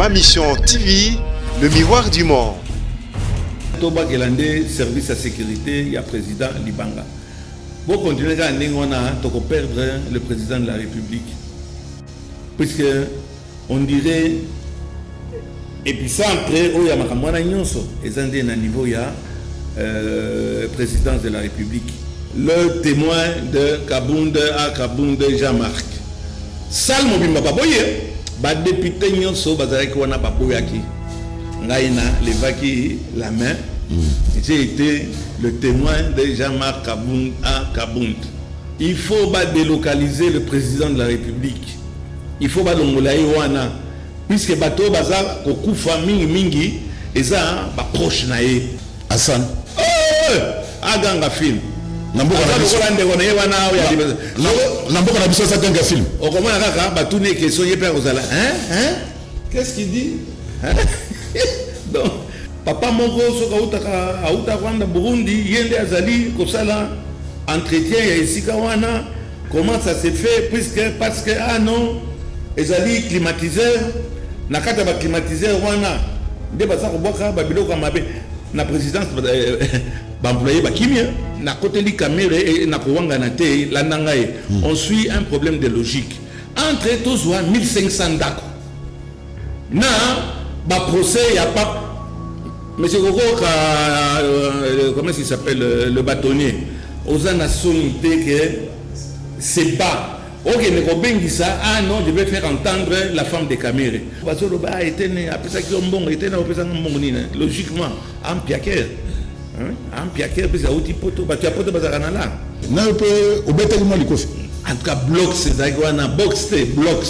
Ma Mission TV, le miroir du monde. Toba Gelande, service à sécurité, il y a président Libanga. Pour continuer à perdre le président de la République. Puisque on dirait, et puis ça après, il y a Makamwana Nyonso, et ça à niveau, il y a présidence de la République. Le témoin de Kabounde à Kabounde Jean-Marc. Salmo Bimba Baboye, député Nyonso, Bazarek Wana Baboyaki. Ngaïna, levaki la main. J'ai été le témoin de Jean-Marc Kabound à Kabound. Il faut délocaliser le président de la République. Il faut l'ongolaï wana. Puisque bateau bazar kokufa mingi et ça proche naé. Hassan. Oh, aganga film. Namboka na biso ça ganga film. O comment kaka batune question yepé kozala. Hein? Qu'est-ce qu'il dit? Donc papa moko soka auta Rwanda Burundi yende azali kosala entretien ya esika wana. Comment ça s'est fait parce que ah non ezali climatiseur nakata ba climatiseur wana nde baza ko boka ba biloko mabe na présidence ba employé ba kimia na côté li caméra et na ko wanga na te la nangaye. On suit un problème de logique entre tous 1500 dako na ba procès il y a pas monsieur Gogo comment il s'appelle le bâtonnier aux nations que c'est pas. Ok, ah non, je vais faire entendre la femme de Caméré. Logiquement, en piaquer. En piaquer, puis ça outil poto, tu as poto bazarana là. Non, au bétail, en tout cas, bloc, c'est ça qui a box, blocs.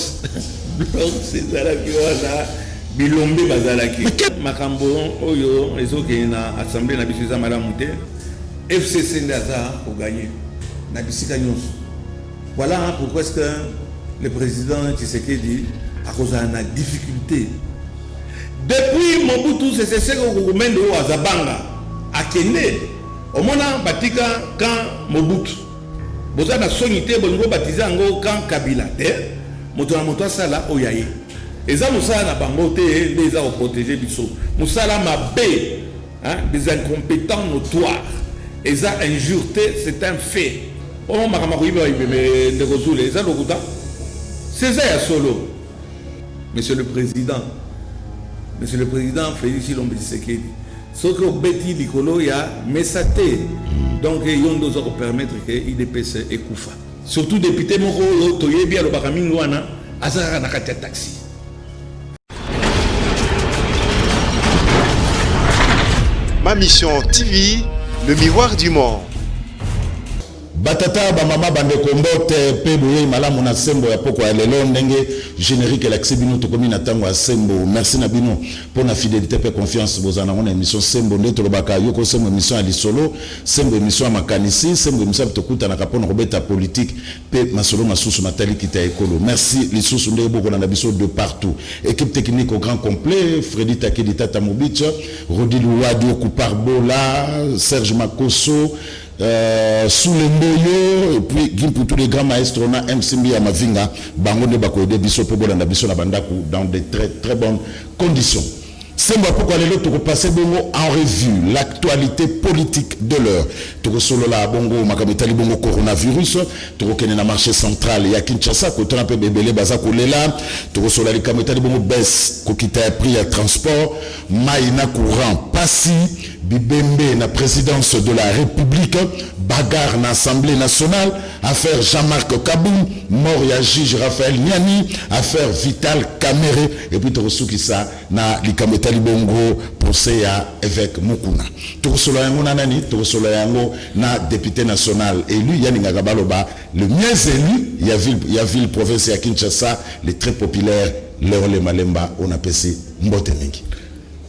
Bloc, c'est ça qui a bilombe bazalaki. Makambo, oyo, les autres qui ont assemblé, n'a pas de madame Mouté. FCC Ndaza pour gagner. N'a pas de voilà pourquoi est-ce que le président Tshisekedi a causé une difficulté. Depuis Mobutu, c'est ce que vous mettez à Zabanga, à Kende. Au moment Batika, quand Mobutu, vous avez sonité, vous avez baptisé quand Kabila. Vous avez sala oyaye. Et ça, nous avons bangote, les a protégé biso. Nous avons mabé, des incompétents notoires. Et ça, injureté, c'est un fait. C'est ça solo. Monsieur le Président Félix Tshisekedi. Ce que Betty Nicolo y a messaté. Donc il y a deux pour permettre qu'il dépasse et Koufa. Surtout député Moko Toye bien le Bakamingwana Azara Nakata taxi. Ma Mission TV, le miroir du monde. Batata ba mama bande kombote pe boye malamu na sembo ya poko ya lelo ndenge générique l'accès bino to komi na tango ya sembo. Merci na bino pour la fidélité pe confiance bozana na émission sembo ndeto lobaka yoko sembo émission ya lisolo sembo émission ya makanisi sembo émission to kuta na kapona kobeta politique pe masolo masusu matali kita ekolo. Merci lisusu ndenge boko na biso de partout. Équipe technique au grand complet Freddy Takedi Tata Mobicha Rodi Louadi Okuparbola Serge Makoso sous les moyens et puis pour tous les grands maestros na MCB à Mavinga bangonde bako de biso po bolanda biso na bandaku dans de très bonnes conditions. C'est moi pourquoi les autres passer bongo en revue l'actualité politique de l'heure. Toko solo la bongo makamitali bongo coronavirus, toko kene na marché central ya Kinshasa ko tona pe bebele baza ko lela, toko solo la kamitali bongo baisse ko kita prix ya transport, maina courant passi Bibembe na présidence de la République, bagarre na Assemblée nationale, affaire Jean-Marc Kabound, mort ya juge Raphaël Niani, affaire Vital Kamere, et puis Torosouki sa na likametali bongo procès ya évêque Mukuna. Torosolo yango na nani, Torosolo yango na député national élu, Yani Ngagabaloba, le mieux élu, ya ville province ya Kinshasa, le très populaire Leole Malemba, on a passé Mbote Mingi.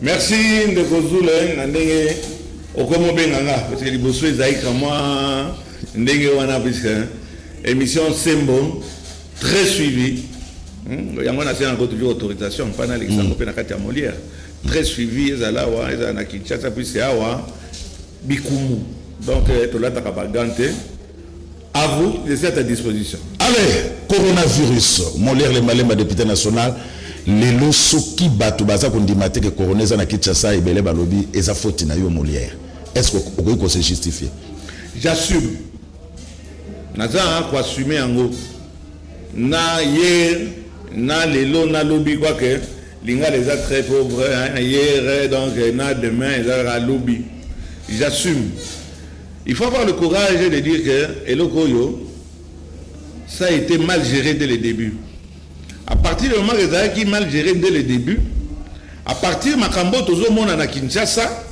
Merci de Kozule, Ndenge, Okomo Benganga, parce que les bosses Zaïka, moi, Ndenge Wana, puisque émission Sembo, très suivie. Il y a toujours autorisation, pas dans l'exemple, de Molière. Très suivi, Zalawa, Zana Kinshasa, puisque Awa, Bikumu. Donc, tout là, tu as pas ganté. À vous, je suis à ta disposition. Allez, coronavirus, Molière, les Malema, député national. lelo soki bato baza kondimate ke corona eza na Kinshasa ebele balobi eza faute na yo Molière. Est-ce que vous pouvez se justifier? J'assume. Naza ko assumer yango. Na hier na lelo na lobby quoi que linga les a très pauvres hier donc na demain ils a lobby. J'assume. Il faut avoir le courage de dire que Elokoyo ça a été mal géré dès le début. À partir du moment que ça a été mal géré dès le début, à partir de Makambo tozo mona na Kinshasa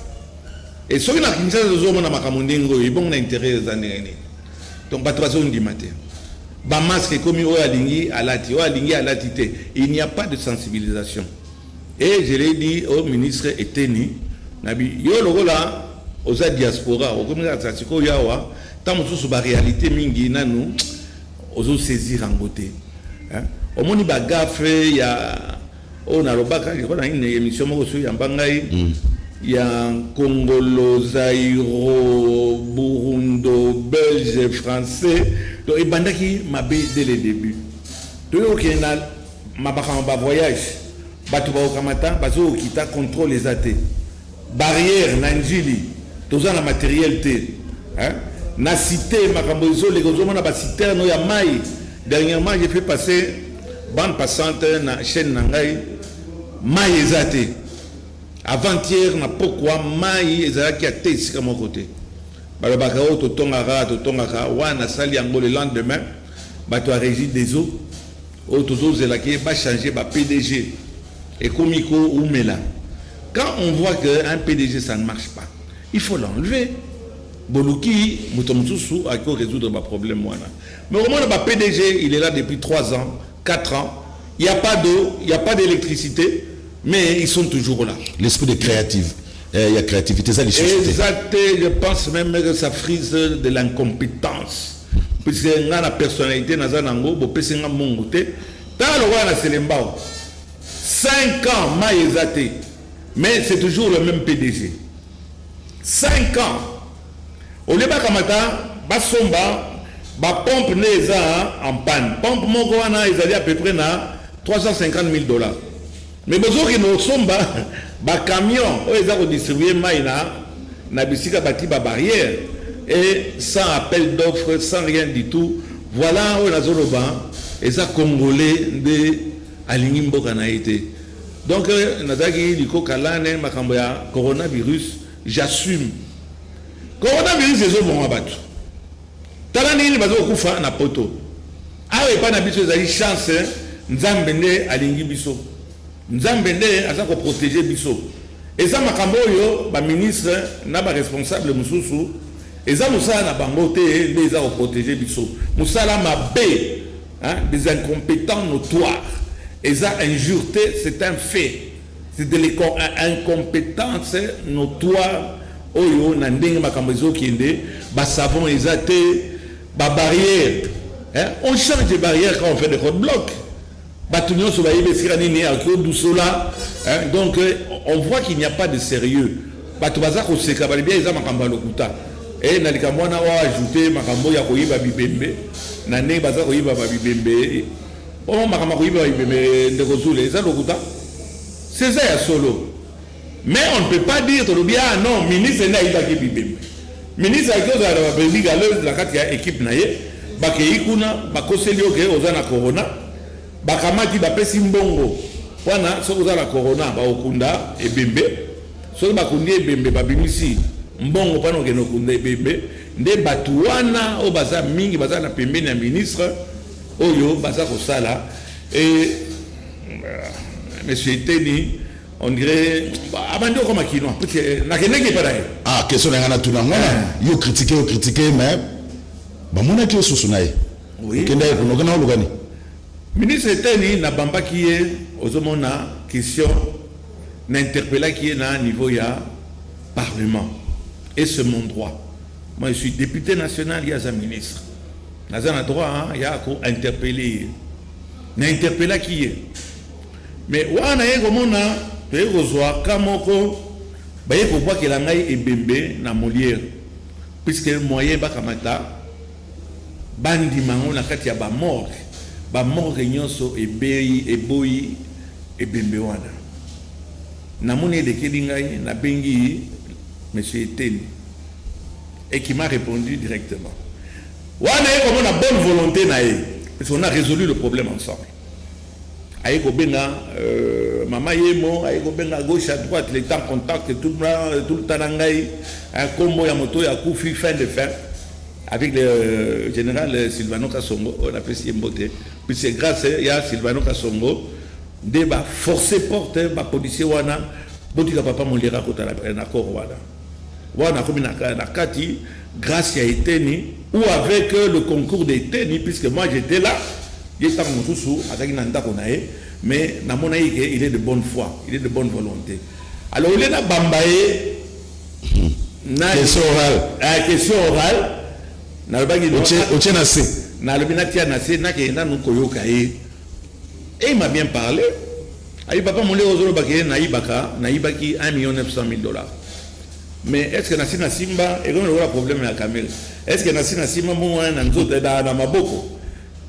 et ceux qui na Kinshasa tozo mona Makambo ndingo ils bon intérêt za ndenge. Donc bato bazo ndimate. Ba masque comme o alingi alati te. Il n'y a pas de sensibilisation. Et je l'ai dit au ministre Eteni nabi yo lokola aux diaspora au comme ça siko yawa tant mususu ba réalité mingi nanu ozo saisir en beauté. Hein? Au moni ba gafe ya on a robaka je crois une émission moko sur yambangai ya Congolo, Zaïro, Burundo, Belge, Français. Donc il bandaki mabé dès le début. Donc ok na mabaka voyage batu ba okamata bazo kita contrôle les athées. Barrière nanjili toza na matériel té hein na cité makambo zo les gozo na ba citerne ya mai. Dernièrement j'ai fait passer bande passante na chaîne nangai mai ezate. Avant-hier na pourquoi mai ezaki a tesi comme côté. Balobaka o to tongaka wana sali yango le lendemain bato a régie des eaux o tozo zelaki ba changer ba PDG et komiko ou mela. Quand on voit que un PDG ça ne marche pas, il faut l'enlever. Boluki mutomsusu a ko résoudre ba problème wana. Mais au moins le PDG, il est là depuis 3 ans, 4 ans. Il n'y a pas d'eau, il n'y a pas d'électricité, mais ils sont toujours là. L'esprit de créative. Il y a créativité, ça les choses. Exact, je pense même que ça frise de l'incompétence. Puisque la personnalité n'a pas de mongoté. Dans le roi, c'est le 5 ans, maïzaté. Mais c'est toujours le même PDG. 5 ans. Au lieu de Kamata, Basomba, ba pompe neza en panne. Pompe Mogoana, ils allaient à peu près na 350 000 $. Mais besoin que nous sommes ba camion, ils ont distribué maïna, na bisika bati ba barrière et sans appel d'offres, sans rien du tout. Voilà où la zone et ça congolais de aligné mboka na été. Donc nazaki liko kalane makambo ya coronavirus, j'assume. Coronavirus c'est bon abatu. Talani ni bazo kufa na poto. Awe pa na biso ezali chance nzambe nde alingi biso. Nzambe nde aza ko protéger biso. Eza makambo yo ba ministre na ba responsable mususu eza musala na bango te nde eza ko protéger biso. Musala mabe, hein, des incompétents notoires. Eza injureté, c'est un fait. C'est de l'incompétence notoire. Oyo na ndenge makambo ezo kende ba savon ezate ba barrière, hein? On change de barrière quand on fait des roadblocks. Batunyo so ba yebesira nini akyo dusola, hein? Donc on voit qu'il n'y a pas de sérieux. Batu baza ko seka ba bien eza makambo lokuta. Et na likambo na wa ajouter makambo ya koyiba bibembe na ne baza koyiba ba bibembe. On makambo koyiba bibembe ndeko zule eza lokuta. C'est ça ya solo. Mais on ne peut pas dire tout bien non, ministre n'a pas qui bibembe. Ministre a dit que la carte équipe naie, bakei kuna bakoselio ke ozana corona, bakamati bapesi mbongo. Wana so ozana corona ba okunda ebembe, so bakundi ebembe babimisi mbongo pano ke no kunda ebembe, nde batu wana o baza mingi baza na pembeni ya ministre oyo baza kosala et monsieur Eteni on dirait abandon comme akino parce que na kenenge pas d'ailleurs. Ah question na ngana tuna ngona yo critiquer mais ba mona ki osusu naye. Oui. Kenda ko ngana olugani. Ministre Eteni na bamba ki e ozomona question na interpella qui est na niveau ya parlement et c'est mon droit. Moi je suis député national il y a un ministre. Na za na droit hein, il y a ko interpeller. Na interpella qui est. Mais wana yego mona Pekozwa kamoko baye ko bwa ke la ngai ebembe na Molière puisque moyen bakamata bandi mango na kati ya ba mort nyonso ebei eboyi et Bembewana. Namoni de Kelingai, na bengi monsieur Eteni, et qui m'a répondu directement. Wana comme on a bonne volonté nae, parce qu'on a résolu le problème ensemble. Aïe benga maman yemo, aïe benga gauche à droite, les temps contact tout le temps nangai, un combo ya moto ya koufi fin de fin avec le général Silvano Kasongo, on appelle Siembote. Puis c'est grâce à Silvano Kasongo débat forcé porte ba policier wana botika papa molira kota na accord wana comme na kati grâce à Eteni ou avec le concours d'Eteni puisque moi j'étais là j'étais mon sous avec nanda konae mais na mona il est de bonne foi, il est de bonne volonté. Alors il est na bambaye na question orale question orale na bagi oche na se na le binatia na se na ke na nukoyoka et il m'a bien parlé. Aïe papa mon léo baké naïbaki 1 900 000 $. Mais est-ce que Nassina Simba et comme le problème à Kamel, est-ce que Nassina Simba mon un autre dans Maboko?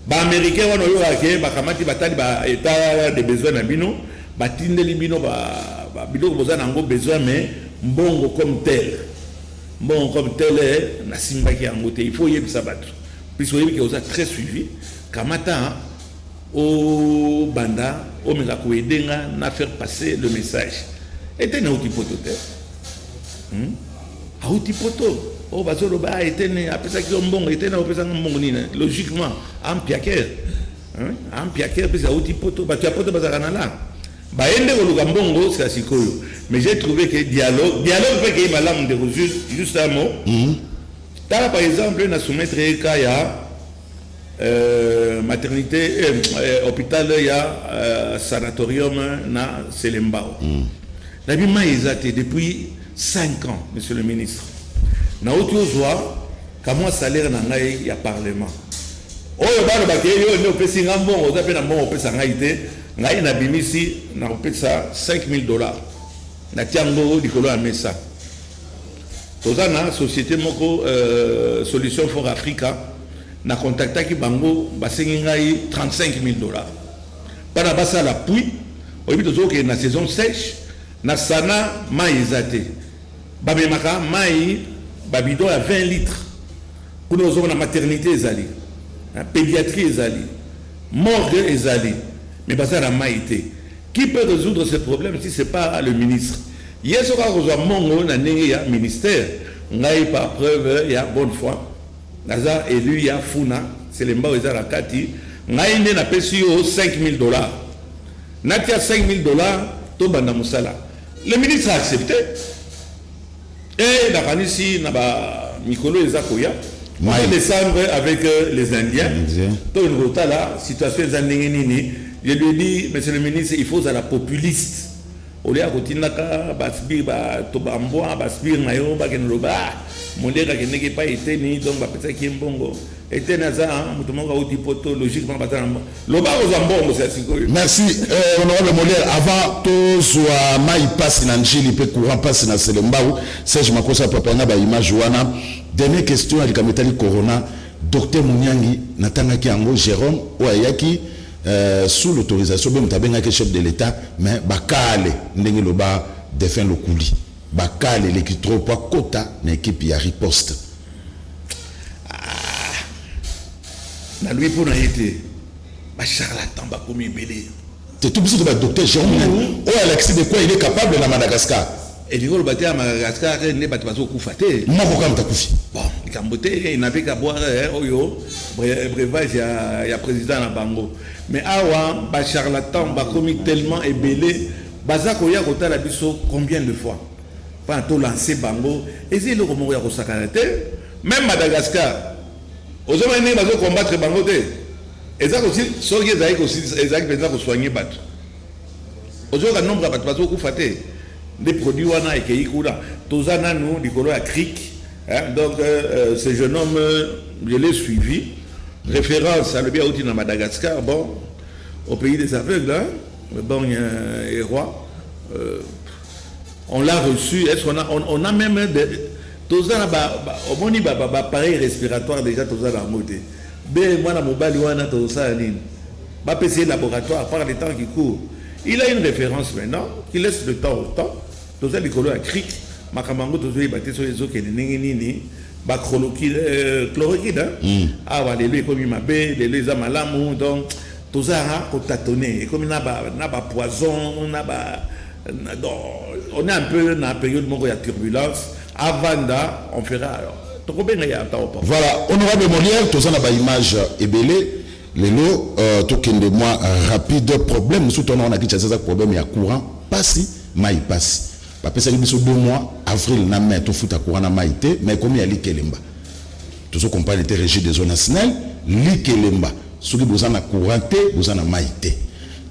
Ba américain on yo aké ba kamati batali ba état de besoin na bino, ba tindeli bino ba bino besoin nango besoin mais mbongo comme tel. Bon comme tel na Simba qui angoté, il faut y ça battre. Puisque vous que vous a très suivi kamata au banda au mekako edenga na faire passer le message était na utipoto te a utipoto o bazolo ba était ne apesa ki mbongo était na opesa mbongo nina logiquement am piaker puis a utipoto ba tu apoto bazakana là ba ende ko luka mbongo c'est sikoyo mais j'ai trouvé que dialogue fait que malamu de juste un mot par exemple na soumettre kaya maternité hôpital ya sanatorium na Selembao. La bima exate depuis 5 ans monsieur le ministre. Na otozwa kama salaire na ngai ya parlement. Oyo balo bakeyo ne opesi ngambo ozape na mbongo opesa ngai te ngai na bimisi na opesa $5 000 na tiango likolo ya mesa. Tozana société moko solution for Africa na contacta ki bango basengi ngai $35 000 para basa la pluie oyebi tozoke na saison sèche na sana mai ezate bamemaka mai babidon ya 20 litres kuna ozoma na maternité ezali pédiatrie ezali morgue ezali mais basa na mai te qui peut résoudre ce problème si c'est pas le ministre yeso ka kozwa mongo na ndenge ya ministère ngai par preuve ya bonne foi naza élu ya funa c'est le mbao ezara kati ngai nde na pesi yo $5 000 natia $5 000 to banda musala le ministre a accepté et la kanisi na ba mikolo ezakoya on va descendre avec les Indiens to une rota là situation ezandenge nini je lui ai dit monsieur le ministre il faut à la populiste ole akotinaka basbir ba to bambwa basbir na yo ba kenloba mondeka keneke pa Eteni donc bapesa ki mbongo Eteni aza mutu moko auti poto logiquement batana loba ozambongo c'est sikoyo. Merci honorable Molière avant to soit mai passe na njili pe courant passe na Selembao Serge Makossa papa na ba image wana dernière question ali kametali corona docteur Munyangi natangaki yango Jérôme oyaki sous l'autorisation de Mutabenga chef de l'État mais bakale ndenge loba défunt Lokuli bakale l'équitro pour quota na équipe ya riposte na lui pour na été ba charlatan ba komi belé c'est tout petit de docteur Jérôme o Alexis de quoi il est capable na Madagascar et du coup le baté à Madagascar ne pas bazo kufaté moko kam takufi bon il camboté il n'avait qu'à boire oyo breuvage ya président na bango mais awa ba charlatan ba komi tellement ébélé bazako ya kota la biso combien de fois pas tout lancer bango et c'est le romo ya kosakanate même Madagascar aux hommes ne bazo combattre bango te ezako aussi soki ezaki aussi ezaki penza ko soigner bato ozoka nombre bato bazo kufaté des produits wana ekei kuna tozana nous likolo ya cric donc ce jeune homme je l'ai suivi référence à le bien outil dans Madagascar bon au pays des aveugles bon et roi on l'a reçu est-ce qu'on a on a même tozana au moni pareil respiratoire déjà tozana moté be mwana mobali wana tozana nini ba PC laboratoire par les temps qui courent Il a une référence maintenant qui laisse le temps au temps. Tout ça, les colons à cric, Makamango, tout ça, il battait sur les eaux qui étaient nini, chloroquine, ah, voilà, les comme il m'a bé, les amalamu, donc, tout ça, on tâtonné. Et comme il n'a pas poison, on a un peu dans la période où il y a turbulence. Avant ça, on fera alors. Voilà, honorable Molière, tout ça n'a pas image ébélée. Les lots, tout de moi rapide problème. Surtout on a dit que c'est un problème, il y a courant, passi, maï passi. Parce que c'est 2 mois, avril, na mai, tout fout à courant na maïté, mais comme il y a l'ikelemba. Tout ce qu'on parle était régi des zones nationales, l'ikelemba. Ceux qui vous en a couranté, vous en a maïté.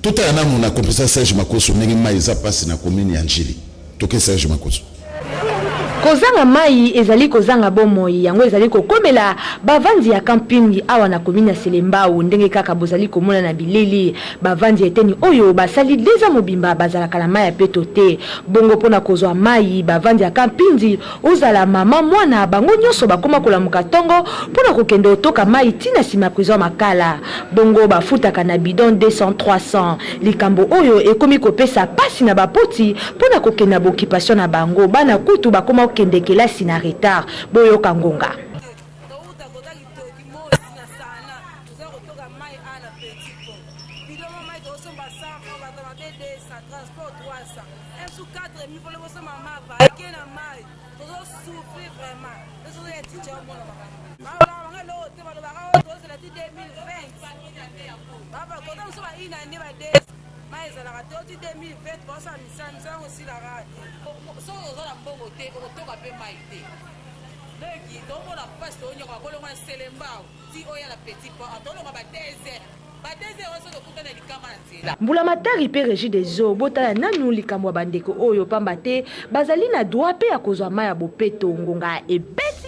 Tout à l'heure, on a compris ça, Serge Makoso, n'est-ce pas maïsa passe na commune Angeli. Tout que Serge Makoso. Kozanga mai ezali kozanga bomoi yango ezali kokomela bavandi ya camping awa na komina Selembao ndenge kaka bozali komona na bileli bavandi eteni oyo basali leza mobimba bazala kala mai ya peto te bongo pona kozwa mai bavandi ya camping ozala mama mwana bango nyonso bakoma kolamuka tongo pona kokende otoka mai tina sima kozwa makala bongo bafutaka na bidon 200-300 likambo oyo ekomi kopesa pasi na bapoti pona kokenda bokipation na bango bana kutu bakoma kende kelasi na retard boyo kangonga Mbula matari pe régie des eaux botala nanu likambo bandeko oyo pamba te bazali na droit pe ya kozwa mai ya bopeto ngonga ebeti.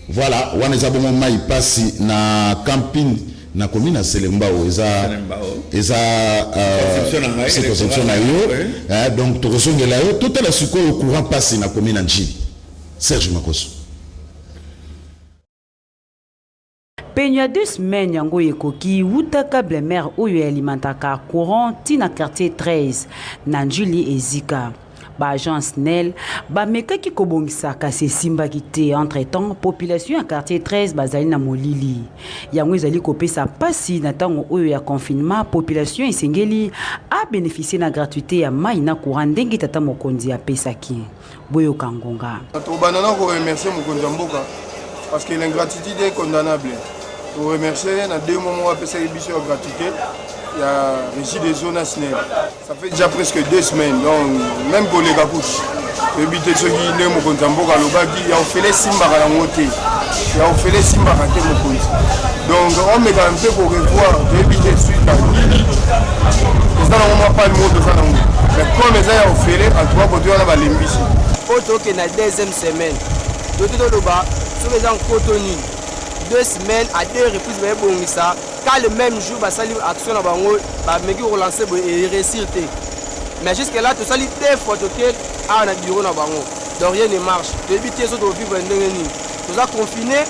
Voilà, waneza bongo mai pasi na camping na commune Selembao eza c'est conception na yo donc to resongela yo tout la suko au courant pasi na commune Angeli. Serge Makoso. Penya 2 semaines yango ekoki wutaka blemer oyo alimentaka courant tina quartier 13 Nanjili ezika. Ba agence NEL ba mekaki kobongisa kasi simba kite entre-temps population ya quartier 13 bazali na molili. Yango ezali kopesa pasi na tango oyo ya confinement population esengeli a bénéficier na gratuité ya mai na courant ndenge tata mokonzi ya pesaki. Boyo kangonga. To banana ko remercier mokonzi mboka parce que l'ingratitude est condamnable. Pour remercier, dans 2 moments, on a fait une gratuité. Il y a régi des zones nationales. Ça fait déjà presque 2 semaines. Donc, même pour les gakouches, éviter ceux qui ne m'ont pas il y a fait les simba à la montée. Il y a fait les simba à la montée. Donc, on met un peu pour revoir, éviter suite à Nini. Et ça, on n'a pas le mot de ça. Mais comme les a fait, en 3 côtés, on a l'embissé. Autre que la 2e semaine, tout le bas, sur les gens cotonnés. 2 semaines à 2 reprises mais bon ça quand le même jour bah ça action na bango bah meki relancer et réussir mais jusque là tout ça li des photos que à na bureau na bango donc rien ne marche éviter ça de vivre ndenge ni tout ça confiné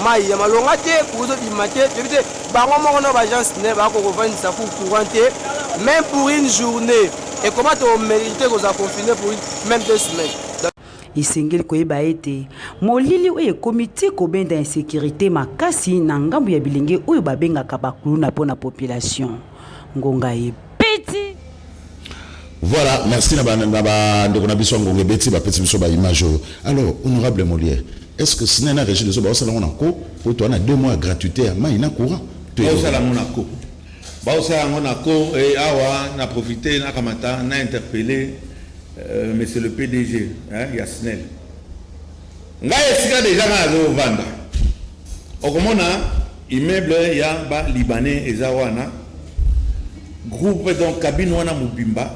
mai ya malonga te pour ça bimaté éviter bango mo na agence ne ba ko revendre ça pour courante même pour une journée et comment tu mériter que ça confiné pour même 2 semaines. Isengeli koyeba ete molili oyo komite kobenda insécurité makasi na ngambu ya bilenge oyo babengaka bakuluna pona population ngonga ebeti. Voilà, merci na ba ndeko na biso ngonga ebeti ba petit biso ba image. Alors honorable Molière, est-ce que ce n'est pas régie de ça on a ko pour toi on a 2 mois gratuité à maïna courant au sala monako ba au sala monako et awa na profiter na kamata na interpeller mais c'est le PDG, hein, Yasnel. Nga esika déjà na zo vanda. Okomona immeuble ya ba libanais ezawana. Groupe donc cabine wana mubimba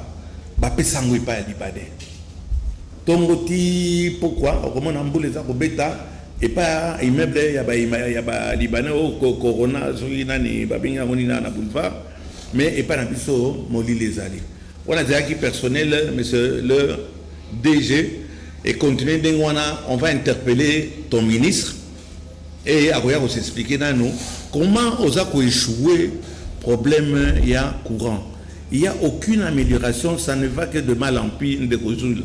ba pesango pa ya libanais. Tongoti pourquoi okomona mbule za kobeta et pas immeuble ya ba libanais au corona zuri nani ba binga ngoni na boulevard mais et pas na biso moli les allées. On a déjà qui personnel, monsieur le DG, et continuer d'engouana, on va interpeller ton ministre et à quoi s'expliquer dans nous comment on a échoué problème il y a courant il n'y a aucune amélioration, ça ne va que de mal en pire de Kozul.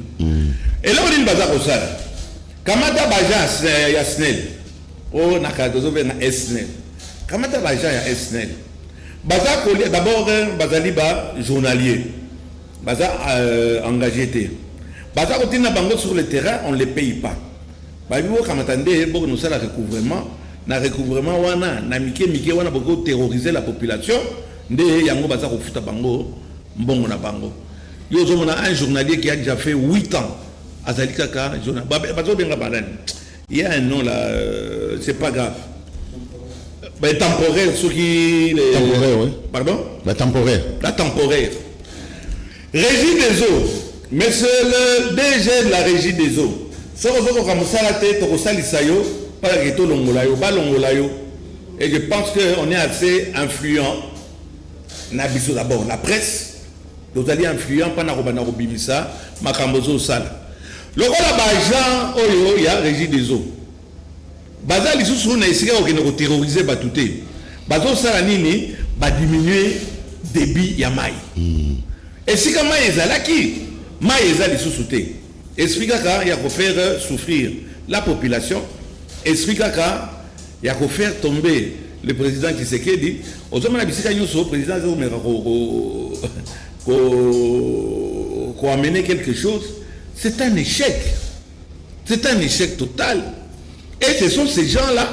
Et là, on dit que ça. Kamata Bajan ya SNEL. Oh, Nakadozo na SNEL. Kamata Bajan ya SNEL. Baza d'abord, Bazali ba journalier. Baza engagé. Baza continue bango sur le terrain, on ne les paye pas. Babibo Kamatande, bon, nous ça la recouvrement. Na recouvrement wana, na mike wana beaucoup terroriser la population. Nde yango baza kofuta bango, mbongo na bango. Yo zo mona un journalier qui a déjà fait 8 ans. Azali kaka, il y a un nom là, c'est pas grave. Temporaire, ceux qui. Temporaire, oui. Pardon? La temporaire. La temporaire. Régie des eaux. Mais c'est le DG de la régie des eaux. Ce que vous avez fait, la tête, vous avez fait, pas la gueto longolayo, pas longolayo. Et je pense qu'on est assez influent. D'abord, la presse. Vous allez influent, pas na robimisa, makambozo sala. Le rôle d'agent, il y a régie des eaux. Baza les sous na esika qui nous terroriser batouté. Bazo sala nini ba diminuer débit ya mai. Et si comme mai ezalaki, mai ezali sous-souté. Explique ka il y a ko faire souffrir la population. Explique ka il y a ko faire tomber le président Tshisekedi. Ozoma na bisika nyoso président zo mera ko amener quelque chose. C'est un échec. C'est un échec total. Et ce sont ces gens-là.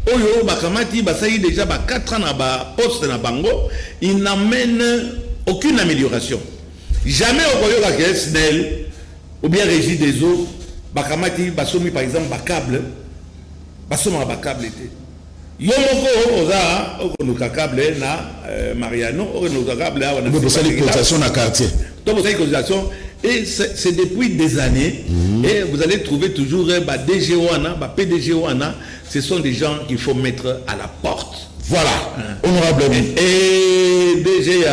Oyo bakamati basayi déjà 4 ans na poste na bango, ils n'amènent aucune amélioration. Jamais au royaume de SNEL ou bien régie des eaux, bakamati basomi par exemple câble, basoma câble était. Yomoko oza okonuka câble na Mariano, okonuka câble na on peut saluer cotisation na quartier. Donc vous savez cotisation. Et c'est depuis des années, et vous allez trouver toujours DG Wana, PDG Wana, ce sont des gens qu'il faut mettre à la porte. Voilà, honorable. Et DG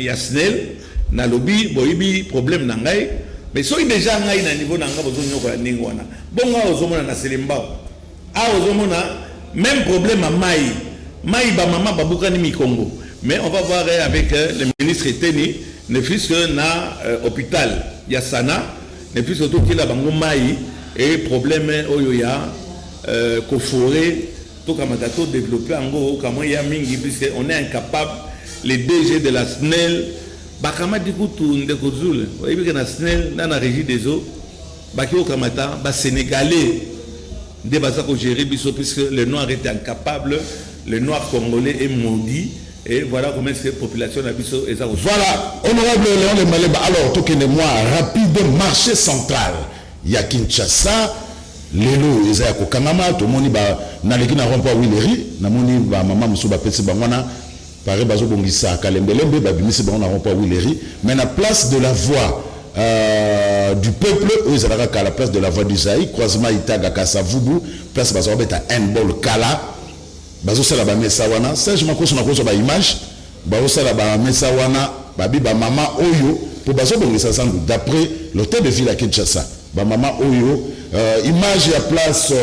Yasnel, na lobby, boibi, problème n'angai, mais soit déjà n'angai na niveau n'anga besoin de quoi n'ingwana. Bon, à ozomona na Selembao, à ozomona même problème à Maï ba maman babuka ni Mikongo. Mais on va voir avec le ministre Eteni. Ne fût-ce que na hôpital Yassana, ne fût-ce que qu'il a bango mai et problème oyoya koforé tout comme dato développé en go comme il y a mingi puisque on est incapable les DG de la SNEL bakama dikutu ndekozul oyebi que na SNEL na régie des eaux baki o kamata ba sénégalais de basa ko gérer biso puisque le noir était incapable, le noir congolais est maudit. Et voilà comment est-ce que la population a vu ça. Voilà, honorable Léon Le Maleba. Alors, tout que moi, rapide marché central. Il y a Kinshasa, Lelo, Ezaya Kokangama, tout le monde n'a pas rempli Willery, n'a pas maman Moussouba Petsi Bangwana, Paris Bazo Bongissa, Kalembelembe, Babimisi Bangwana rempli Willery, mais la place de la voix du peuple, ils allaient à la place de la voix du Zaï, croisement Itaga Kassavubu, place Bazo Beta Nbol Kala. Bazo sala ba mesa wana Serge Makoso na koso ba image bazo sala ba mesa wana babi ba mama oyo pour bazo bongisa sandu d'après l'hôtel de ville à Kinshasa ba mama oyo image ya place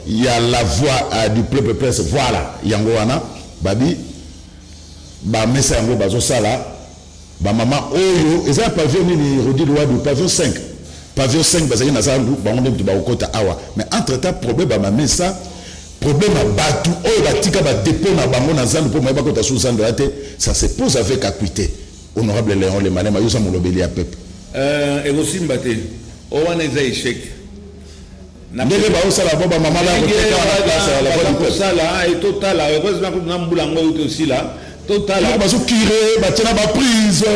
il y a la voix du peuple presse voilà yango wana babi ba mesa yango bazo sala ba mama oyo eza pavillon ni rodi loi du pavillon 5 bazaki na sandu ba ngombe ba okota awa mais entre temps problème ba mesa problème à Batou, oh, batika ba dépôt na bango na zandu pour maïba kota sous zandu ça se pose avec acuité. Honorable Léon Le Malema, yosa molobeli à peuple. Et aussi mbate, owana eza échec. Ndenge ba osala boba mama la koteka na place la voix du peuple. Ça là et total là, heureusement que na mbulango aussi là. Total là. Bazo curé, ba tena ba prise,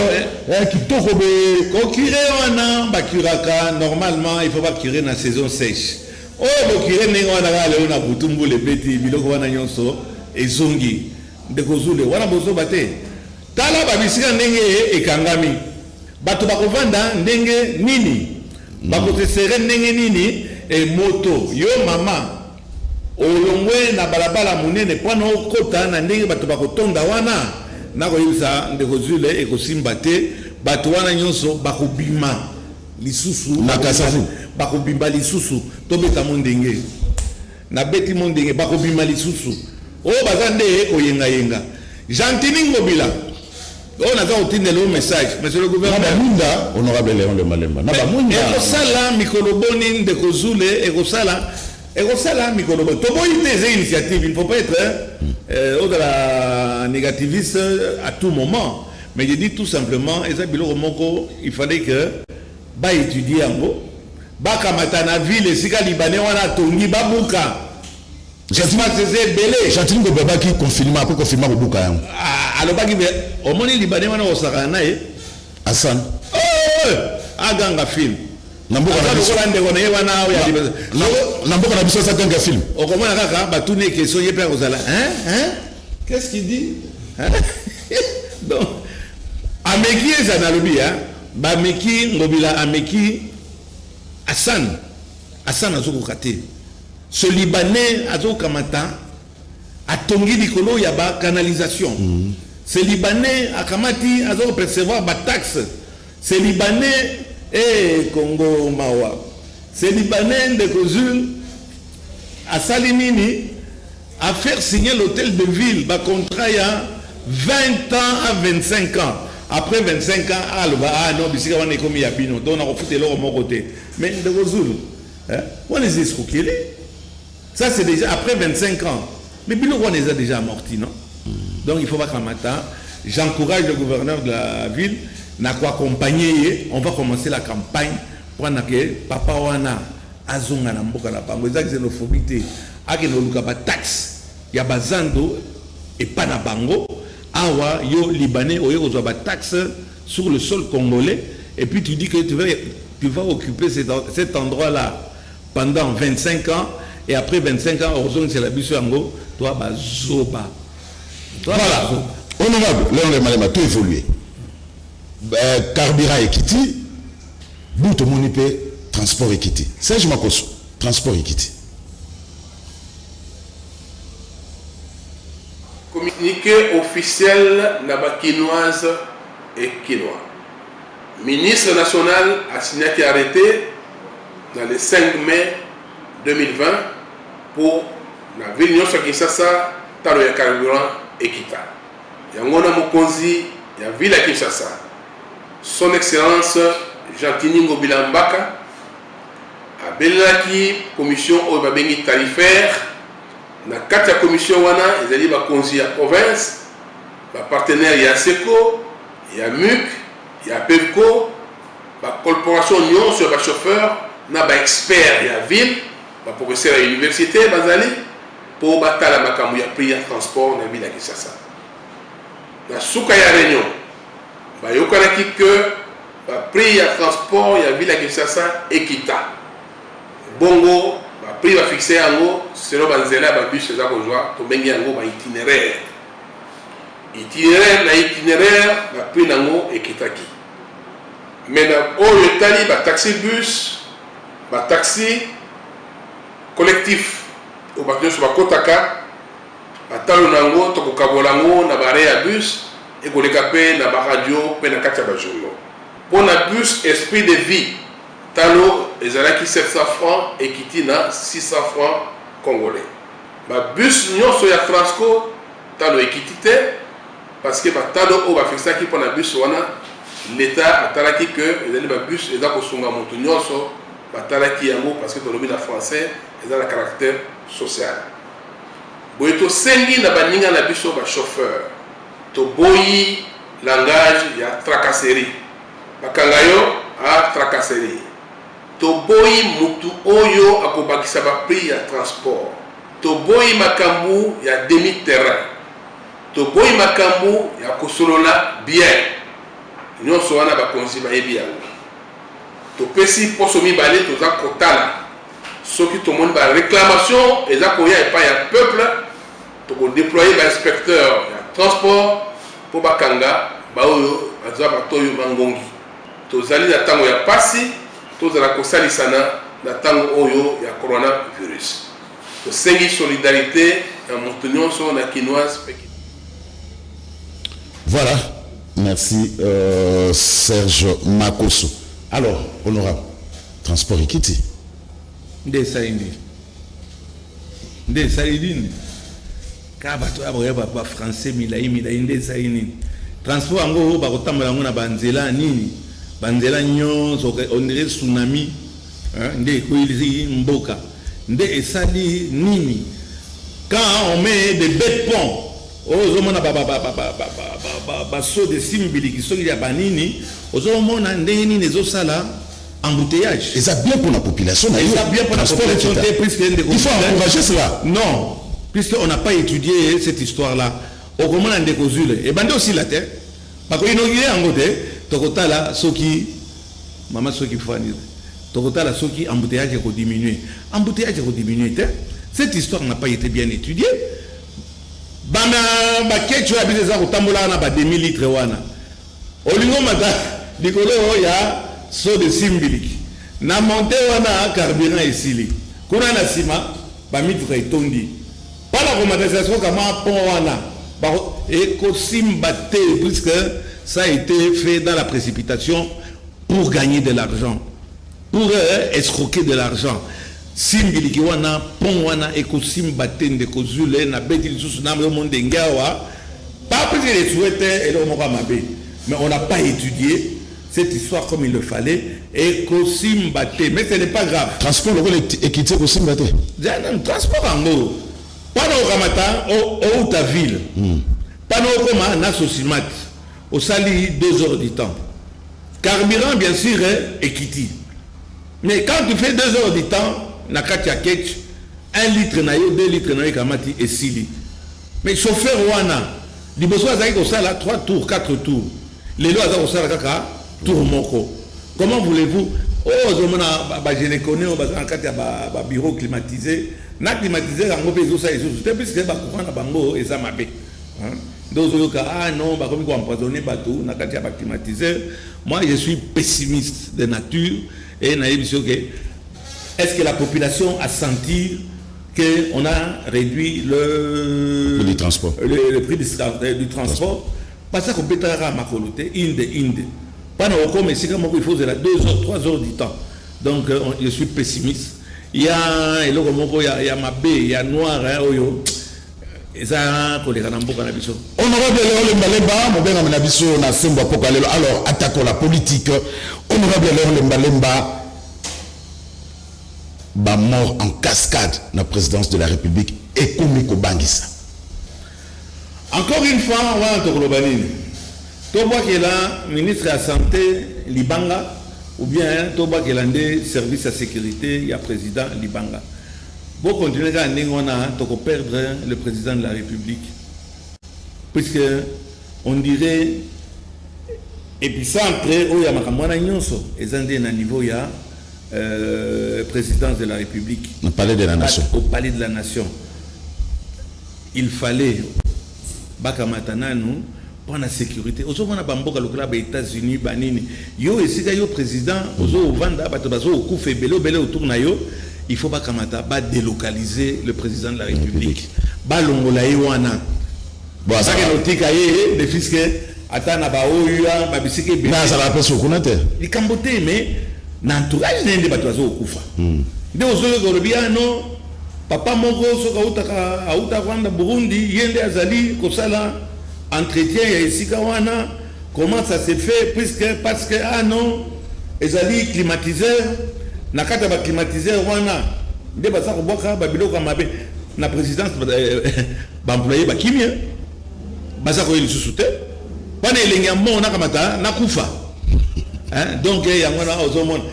kitoko be. Ko curé wana ba curaka normalement il faut pas curer na saison sèche. Oh, le curé n'est pas là, on les petits, biloko wana nyonso, et zongi, de kozule, wana bozo bate. Tala babisika ndenge ekangami. Bato bakovanda ndenge nini. Bako te sere ndenge nini, et moto, yo mama, olongwe na balabala munene, pwana okota na ndenge bato bakotonda wana, nako yisa de kozule, et kosimbate, bato wana nyonso, bakobima. Lisusu Nakasafu bakobimba lisusu tobeta mondenge na beti mondenge bakobimba lisusu o bazande koyenga yenga Jantini Ngobila On a obtenu le message, monsieur le gouverneur. Munda, honorable Léon Le Malemba. Et Rosala, Mikoloboni, de Kozule, et Rosala, Mikoloboni. Tout le monde a des initiatives, il ne faut pas être au-delà négativiste à tout moment. Mais je dis tout simplement, il fallait que, étudier en gros, Bakamatana ville, et Sika Libanais, on a Tongi, Babouka. J'attends que Baba qui confirme après confirmer au Bouka. Alors, au moins, Libanais, on a au Sarana, Hassan. Oh, Aganga film. Namboka na biso ça ganga film. O comment na kaka ba tourner question yé père Ozala. Qu'est-ce qu'il dit? Donc Ameki ezanalobi ba Meki ngobila Ameki Hassan azoko kate. Ce Libanais azoko kamata atongi likolo ya ba canalisation. Ce Libanais akamati azoko percevoir ba taxe. Ce Libanais Congo Mawa. C'est Libanais de Kozul à Salimini à faire signer l'hôtel de ville. Le contrat il y a 20 ans à 25 ans. Après 25 ans, non, on est comme Yabino. Donc on a refouté l'or au mon côté. Mais de Kozul, on les escroqués. Ça c'est déjà après 25 ans. Mais Bino, on les a déjà amortis, non? Donc il faut pas qu'un matin, j'encourage le gouverneur de la ville. Accompagner, on va commencer la campagne pour que papa wana azonga na mboka na bango za xénophobie ake no luka ba taxe ya bazando et pas na bango awa yo libanais oyo kozwa ba taxe sur le sol congolais et puis tu dis que tu vas occuper cet endroit là pendant 25 ans et après 25 ans ozonga c'est la biso yango toi bazoba voilà honorable Léon Le Malemba tout évolué. Carburant Ekiti, bout au monipé, transport Ekiti. Serge Makoso, transport Ekiti. Communiqué officiel Nabakinoise et Kinois. Ministre national a signé qui arrêté dans le 5 mai 2020 pour la ville de Kinshasa, Taro ya carburant Ekita. Yangona Mokonzi, ya ville à Kinshasa. Son Excellence Jean-Tiningo Bilambaka a belaki commission au babengi tarifaire na kati ya commission wana ezali ba konzi ya province ba partenaire ya SECO ya MUC ya PEVCO ba corporation nyonso ba chauffeur na ba expert ya ville ba professeur ya université bazali pour batala makambo ya prix ya transport na bila Kinshasa na suka ya réunion bayokanaki que ba prix ya transport ya ville ya Kinshasa Ekita bongo ba prix va fixer yango selon banzela ba bus za kozwa to bengi yango ba itinéraire na itinéraire ba prix nango ekitaki mais na oyo tali ba taxi bus ba taxi collectif o ba nyonso ba kotaka ba talo nango to kokabola ngo na bare ya bus et qu'on est na ba radio pe na kati ya ba journaux pour na bus esprit de vie talo ezalaki 700 francs et kiti na 600 francs congolais ba bus nyonso ya Transco talo ekiti te parce que ba talo o ba fixaki pour na bus wana l'état atalaki que ezali ba bus eza ko sunga moto nyonso ba talaki yango parce que dans le milieu français eza la caractère social boyeto sengi na baninga na biso ba chauffeur to boyi langage ya tracasserie bakanga yo a tracasserie to boyi mutu oyo akobakisa ba prix ya transport to boyi makambu ya demi terrain to boyi makambu ya kosolola bien nyonso wana bakonzi bayebi yango to pesi poso mibale toza kotala soki tomoni ba réclamation eza koya epai ya peuple to ko déployer ba inspecteur ya transport pour bakanga baoyo bazwa batoyo bangongi tozali na tango ya pasi tozala kosalisana na tango oyo ya coronavirus tosengi solidarité na moto nyonso na kinoise. Voilà, merci Serge Makoso. Alors, honorable, transport Ekiti. Nde saini. Kabato aboya ba français milai nde saini. transport yango bakotambola yango na banzela nini banzela nyonso on dirait tsunami nde ekoyeli mboka nde esali nini quand on met des bêtes ponts ozomona basaut de simbiliki soki ya banini ozomona ndenge nini ezosala embouteillage. Et ça bien pour la population. Et ça bien pour la population. Il faut encourager cela. Non, puisqu'on n'a pas étudié cette histoire-là. Au moment où on a découvert, et bien aussi la terre, parce qu'il y a un côté, Tokota là, ce qui, maman, ce qui faut dire, Tokota là, ce qui embouteillage est diminué. Embouteillage est diminué. Cette histoire n'a pas été bien étudiée. Bana, tu as vu des gens au Tambola, on a 2000 litres. Au lingo mata, Nicolo, il y a saut de simbilik na monté wana carburant esili kuna na sima ba mitra etondi pala romatisation kama pont wana ba ekosimbaté puisque ça a été fait dans la précipitation pour gagner de l'argent pour escroquer de l'argent simbiliki wana pont wana ekosimbaté ndeko zule na beti lisusu na monde ngawa pas parce que les souhaitait et le moko mabe mais on n'a pas étudié cette histoire comme il le fallait et Kosimbaté, mais ce n'est pas grave. Transport local équité Kosimbaté. Transport en eau. Pas au Ramata, au ta ville. Pas au Roma, Nasosimat. Au Sali, 2 heures du temps. Carburant, bien sûr, équité. Mais quand tu fais 2 heures du temps, Nakatia Ketch, 1 litre naïo, 2 litres naïo, Kamati et Sili. Mais chauffeur Wana, il besoin de 3 tours, 4 tours. Les lois de Kaka. Tour moko. Comment voulez-vous? Oh, je les connais, on va en bureau climatisé. Na climatisé, on va faire ça et ça. Puisque les courants na bango et ça m'a fait. Donc ah non, bah comme empoisonner bateau, na katia ba climatisé. Moi, je suis pessimiste de nature et naïf que est-ce que la population a senti que on a réduit le transport, le prix du transport parce qu'on peut être à Makolote, Inde. Pendant comme ici, il faut 2 heures, 3 heures du temps. Donc, je suis pessimiste. Il y a Mabé, il y a Noir, et ça, honorable Léon Lembalemba, mon bien Nabiso, na Sembo Pokalelo. Alors, attaquons la politique. Honorable Léon Lembalemba, ba mort en cascade na présidence de la République et Komiko Bangisa. Encore une fois, on va en Tokolobanine. Toba qui est là, ministre de la Santé, Libanga, ou bien Toba qui est là, service à sécurité, il y a président Libanga. Pour continuer à perdre le président de la République. Puisque on dirait, et puis ça après, il y a Makamwana Nyonso, et ça à niveau, il y a présidence de la République. Au palais de la Nation. Au palais de la Nation. Il fallait, Bakamatana, nous, pour la sécurité. Aujourd'hui, on a bamboka le club des États-Unis, banini. Yo et si yo président, ozo vanda batobazo okufe belo autour na yo, il faut pas kamata ba délocaliser le président de la République. Ba longola wana. Bon ça que notika yé de fisque atana ba oya ba bisike be. Na ça la pèse okunate. Li kambote mais na entourage nende batobazo okufa. Nde ozo ko biano papa moko soka utaka auta kwanda Burundi yende azali kosala entretien ya esika wana. Comment ça s'est fait parce que ah non ezali climatiseur na kata ba climatiseur wana nde basa ko boka ba biloko mabe na présidence ba employé ba kimia basa ko ili susute pana elengi ya mona kamata na kufa hein donc ya ngona ozomona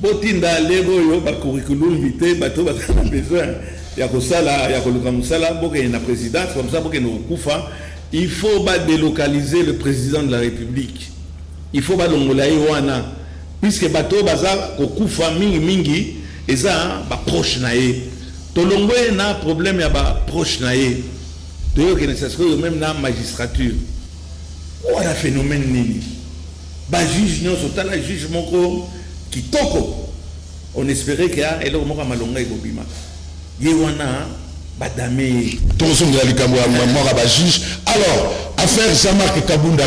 botinda lego yo ba curriculum vitae bato ba besoin ya kosala ya koluka musala boke na présidence comme ça boke no kufa. Il faut pas délocaliser le président de la République. Il faut pas l'ongolaï wana. Puisque bateau baza kokufa mingi et ça ba proche naé. Tolongwe na problème ya ba proche naé. D'ailleurs que nécessaire même na magistrature. Voilà phénomène nini. Ba juge non sota la juge moko kitoko. On espérait qu'il y a elo moko malonga ekobima. Ye wana badame Tonson de la Likambo à juge. Alors, affaire Jean-Marc Kabunda.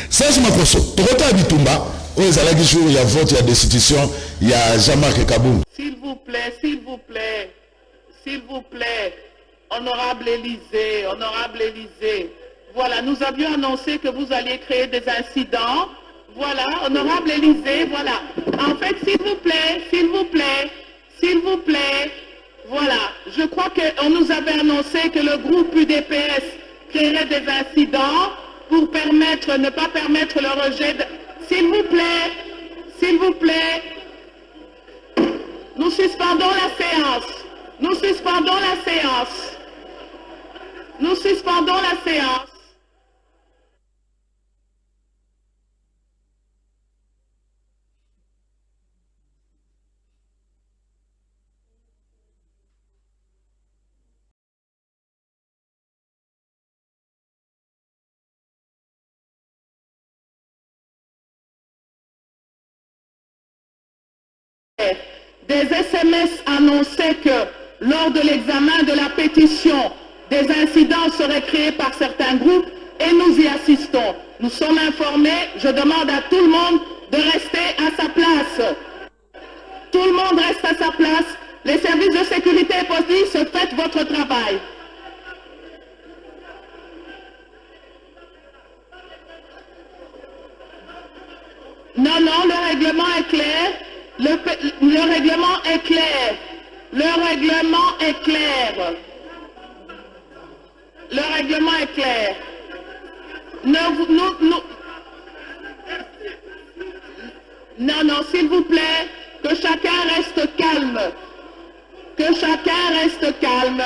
Ça, je m'accroche. Torota Bitumba, où est-ce qu'il y a vote, il y a destitution, il y a Jean-Marc Kabunda. S'il vous plaît, honorable Élysée, Voilà, nous avions annoncé que vous alliez créer des incidents. Voilà, honorable Élysée, voilà. En fait, s'il vous plaît, voilà. Je crois qu'on nous avait annoncé que le groupe UDPS créerait des incidents pour ne pas permettre le rejet de... S'il vous plaît, nous suspendons la séance. Nous suspendons la séance. Des SMS annonçaient que lors de l'examen de la pétition, des incidents seraient créés par certains groupes et nous y assistons. Nous sommes informés, je demande à tout le monde de rester à sa place. Tout le monde reste à sa place. Les services de sécurité et police, faites votre travail. Non, le règlement est clair. Le règlement est clair. Le règlement est clair. Non, s'il vous plaît, que chacun reste calme. Que chacun reste calme.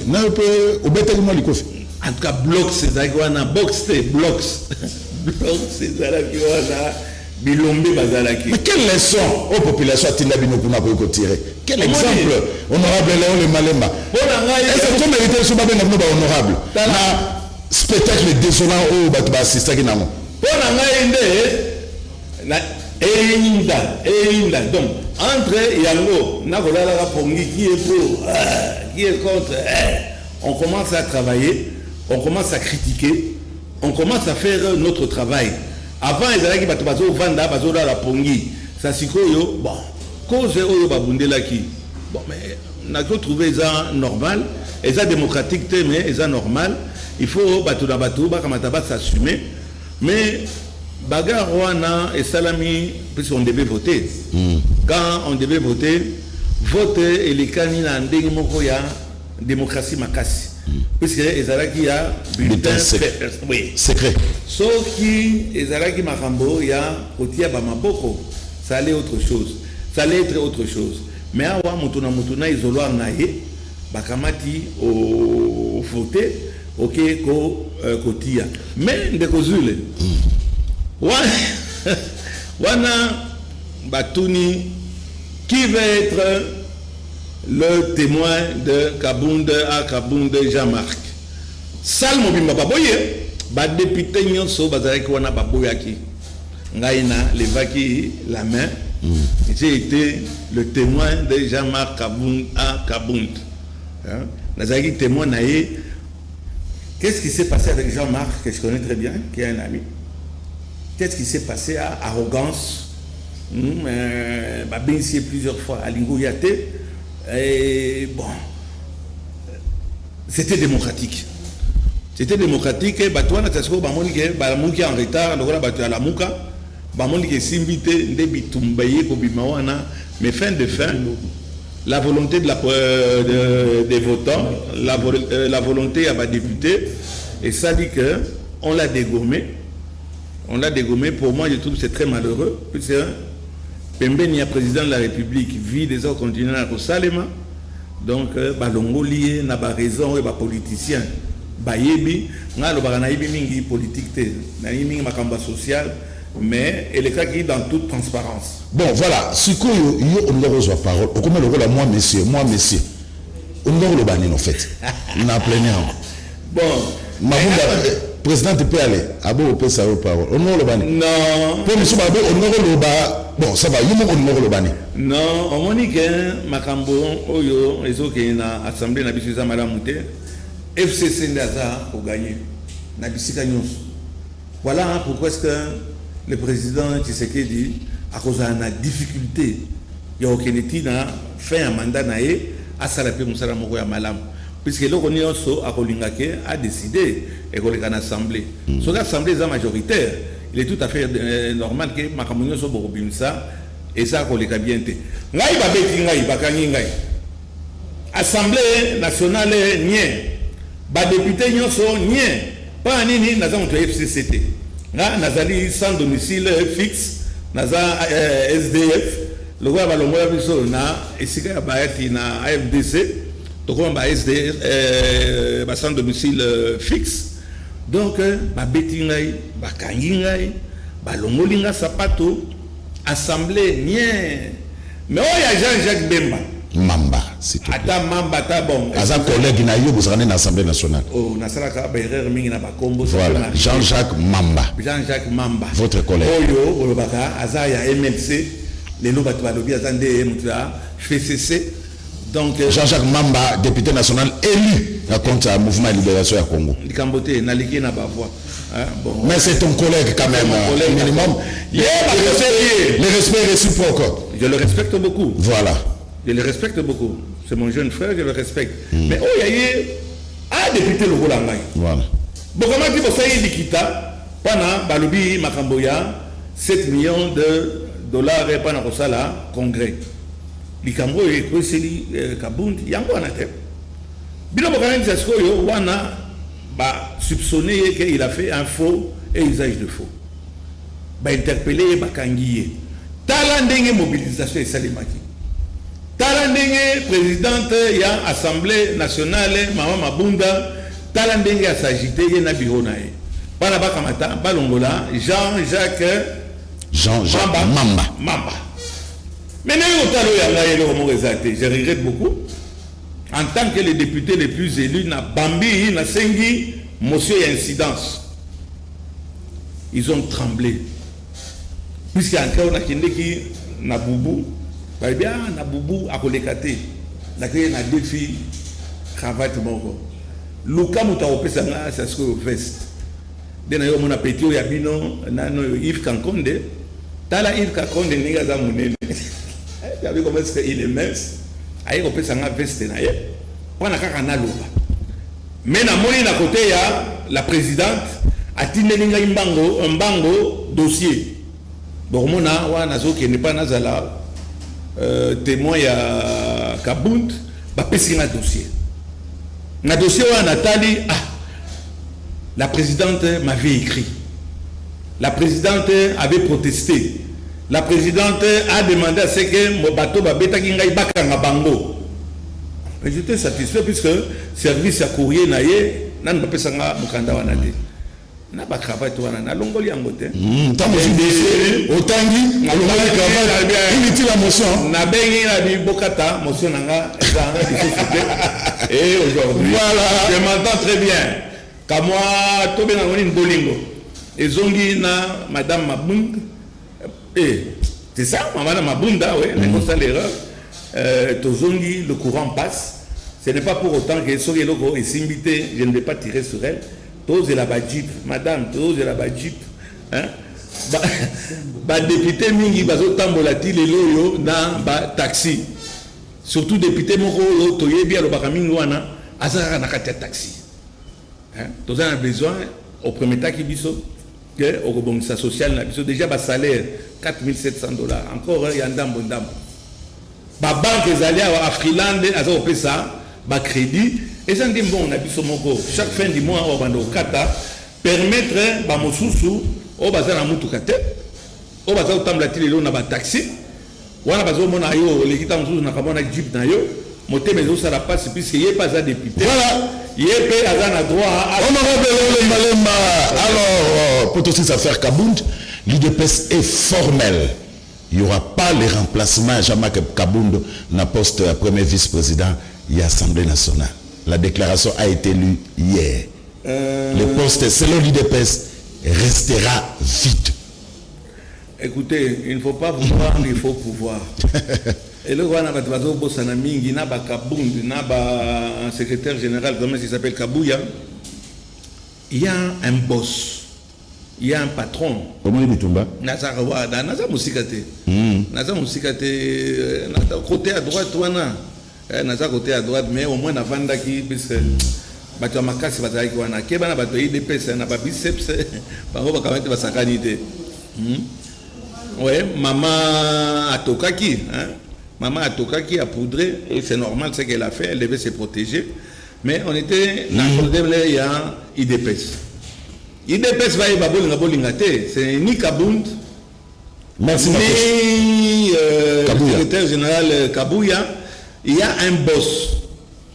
Non, au bêtement les coffres. En tout cas, blocs, c'est ça qui est box, blocs. Blocs, c'est ça qui est bilombe bazalaki. Mais quelle leçon aux populations a-t-il tiré? Quel exemple, honorable Léon Le Malemba? Est-ce que tu mérites ce matin honorable? Spectacle désolant au Batba assistant qui n'a pas. Donc, entre Yango, Nakolala Pongi, qui est pour, qui est contre, on commence à travailler, on commence à critiquer, on commence à faire notre travail. Avant, ils allaient qui vanda, la Pongi, ça c'est quoi, bon, cause oyo babundelaki. Bon, mais on a trouvé ça normal, et ça démocratique, mais ça normal. Il faut s'assumer, mais bagarre wana et salami puisqu'on devait voter. Quand on devait voter et les candidats en démocratie makasi. Puisque ezalaki ya bulletin secret. Sauf qui ezalaki makambo ya kotia ba maboko, ça allait autre chose. Ça allait être autre chose. Mais awa mutuna izolo ngaye bakamati au voter OK ko kotia. Mais ndeko zule. Wana Batuni, qui va être le témoin de Kabunde à Kabunde Jean-Marc. Salmo bimba baboye, ba député nyonso bazareki wana baboyaki. Ngaina levaki la main. J'ai été le témoin de Jean-Marc Kabunde à Kabunde. Nazaki témoin naé. Qu'est-ce qui s'est passé avec Jean-Marc, que je connais très bien, qui est un ami? Qu'est-ce qui s'est passé à arrogance? Bénéficié plusieurs fois à Lingoyate. Et bon, c'était démocratique. C'était démocratique. Et Batouana Tasko, Bamouki en retard, donc là, la Mouka, Bamouki s'invité, Ndebitumbaye, Kobimawana, mais fin de fin, la volonté des votants, la volonté à ma députée, et ça dit qu'on l'a dégommé. On l'a dégommé. Pour moi, je trouve que c'est très malheureux. Puisque Pembeni, président de la République, vit des autres continents à Salema. Donc, Balongo lié, n'a pas raison, et politicien. Bayebi, n'a pas raison, mingi politique, n'a mingi makamba social, mais elle est dans toute transparence. Bon, voilà. Si on a reçu la parole, on commence le rôle à moi, messieurs. On a le banin, en fait. On a plein Bon. Président, tu peux aller. Abo, on peut savoir parole. On a le banin. Non. Pour monsieur Babo, on a le banin. Bon, ça va. On a le banin. Non, on dit que Makambo, Oyo, les autres qui sont dans l'Assemblée, n'a pas Madame Mouté, FCC Ndaza pour gagner. N'a pas voilà pourquoi est-ce que le président Tshisekedi, à cause de la difficulté, il y a aucun état fait un mandat à Salapé Moussala Moko ya Malam. Puisque l'Union a décidé et qu'on est en assemblée. Sur l'assemblée majoritaire, il est tout à fait normal que Makamounio soit ça et ça qu'on est bien. Ngai ba beti ngai ba kangi ngai. Assemblée nationale nie. Ba député nyonso nie. Pas nini naza monto FCCT. Nga nazali sans domicile fixe, naza SDF. Le roi balongo ya biso na esika ya baeti na AFDC. Donc on va SDF sans domicile fixe. Donc ba beti ngai, ba kangi ngai, ba longolinga sapato assemblée nie. Mais il y a Jean-Jacques Bemba. Mamba, c'est tout. Ata Mamba, ta bon. Aza collègue na yo, vous allez dans l'Assemblée nationale. Oh, Nasaraka Berer mingi na bakombo. Voilà, Jean-Jacques Mamba. Jean-Jacques Mamba. Votre collègue. Oyo, Olobaka, Aza ya MLC, les lots batoualobi, Azande, Moutua, FCC. Donc, Jean-Jacques Mamba, député national élu contre le mouvement de libération du Congo. Likambote, Naliki na Bavois. Bon, mais c'est ton collègue quand même, minimum. Le respect réciproque. Je le respecte beaucoup. Voilà. Je le respecte beaucoup. C'est mon jeune frère, je le respecte. Mais oh, il y a député le Rolangai. Voilà. Bon, comment dire que ça y est Likita, pendant Balobi Makamboya, 7 millions de dollars pendant que ça là, congrès. Likambo et Kweseli Kabundi, Yango Anate. Bilo Bokanen Zasko, Wana, soupçonné qu'il a fait un faux et usage de faux. Interpellé Bakangiye. Talandenge mobilisation et Salimaki. Talandenge présidente ya Assemblée nationale Mama Mabunda. Talandenge a s'agité y na bureau na ye. Bala bakamata balongola Jean-Jacques Mamba. Maintenant je regrette beaucoup. En tant que les députés les plus élus, na Bambi, na Sengi, motion et incidence. Ils ont tremblé. Puisqu'il y a encore qui na Boubou, bien na Boubou à Kolekate, na deux filles, cravate moko. Luka Moutaope Sanga, c'est ce que vous faites. Dès mon appétit, il y a bino, nano Yves Kankonde, Tala Yves Kankonde, n'est pas mon. Vous avez comment est-ce qu'il est mince? Aïe, on peut s'en veste na ye. Pendant qu'on a l'eau. Mais na moni na côté ya la présidente a tindé un bango dossier. Donc mon a wa nazo qui n'est pas nazala témoin ya Kabunt ba pesi na dossier. Na dossier wa Nathalie la présidente m'avait écrit. La présidente avait protesté. La présidente a demandé à ce que mon bateau babeta kingai bakanga bango. Mais j'étais satisfait puisque service à courrier naie nan bapesanga mukanda wanade. Na ba cravate wana na longoli yangote. Tant que otangi na longoli cravate inutile la motion. Na bengi na bi bokata motion nanga et aujourd'hui voilà, je m'entends très bien. Ka moi tobe na ngoni bolingo. Ezongi na madame Mabung. C'est ça, Madame Mabunda, oui, on constate l'erreur. Tozongi, le courant passe. Ce n'est pas pour autant que Sori Logo est simbité, je ne vais pas tirer sur elle. Tose la Badjip, Madame, Tose la Badjip. Député Mingi, Bazo Tambolati, les loyo, dans taxi. Surtout député Moko, Toye, bien le Bakamingwana, Azara Nakata taxi. Tose a besoin, au premier temps qui biso. Au rebondissement social, déjà le salaire $4 700. Encore il y a un dame. La banque est allée à Freeland, à ça, le crédit. Et ça dit bon, on a chaque fin du mois, on va permettre à Moussousou, au bazar à Moutoukate, au bazar au Tamblati, on a un taxi. On a besoin de l'équipe Moussous, on a un jeep. Moté mais ça la passe puisqu'il n'y a pas de député. Voilà. Il y a pas de droit. Honorable Malemba. Alors, pour aussi ça faire Kabound, L'IDPS est formel. Il n'y aura pas les remplacements à Jean-Marc Kabound na poste premier vice-président de l'Assemblée nationale. La déclaration a été lue hier. Le poste, selon l'IDPS, restera vide. Écoutez, il ne faut pas vouloir, il faut pouvoir. Et le roi n'a pas de n'a pas Kabound, n'a pas un secrétaire général, comment il s'appelle Kabouya. Il y a un boss. Il y a un patron. Comment il dit Naza Moussikate. Naza Moussikate, côté à droite, Naza côté à droite, mais au moins na vanda qui puisque bato makasi bazaki wana ke bana bato IDPS na ba biceps bango bakamete basakanité. Ouais, maman atokaki, hein. Maman atokaki a poudré et c'est normal ce qu'elle a fait, elle devait se protéger. Mais on était dans le problème, il y a IDPS. IDPS va y avoir c'est ni Kabound, ni le secrétaire général Kabouya. Il y a un boss,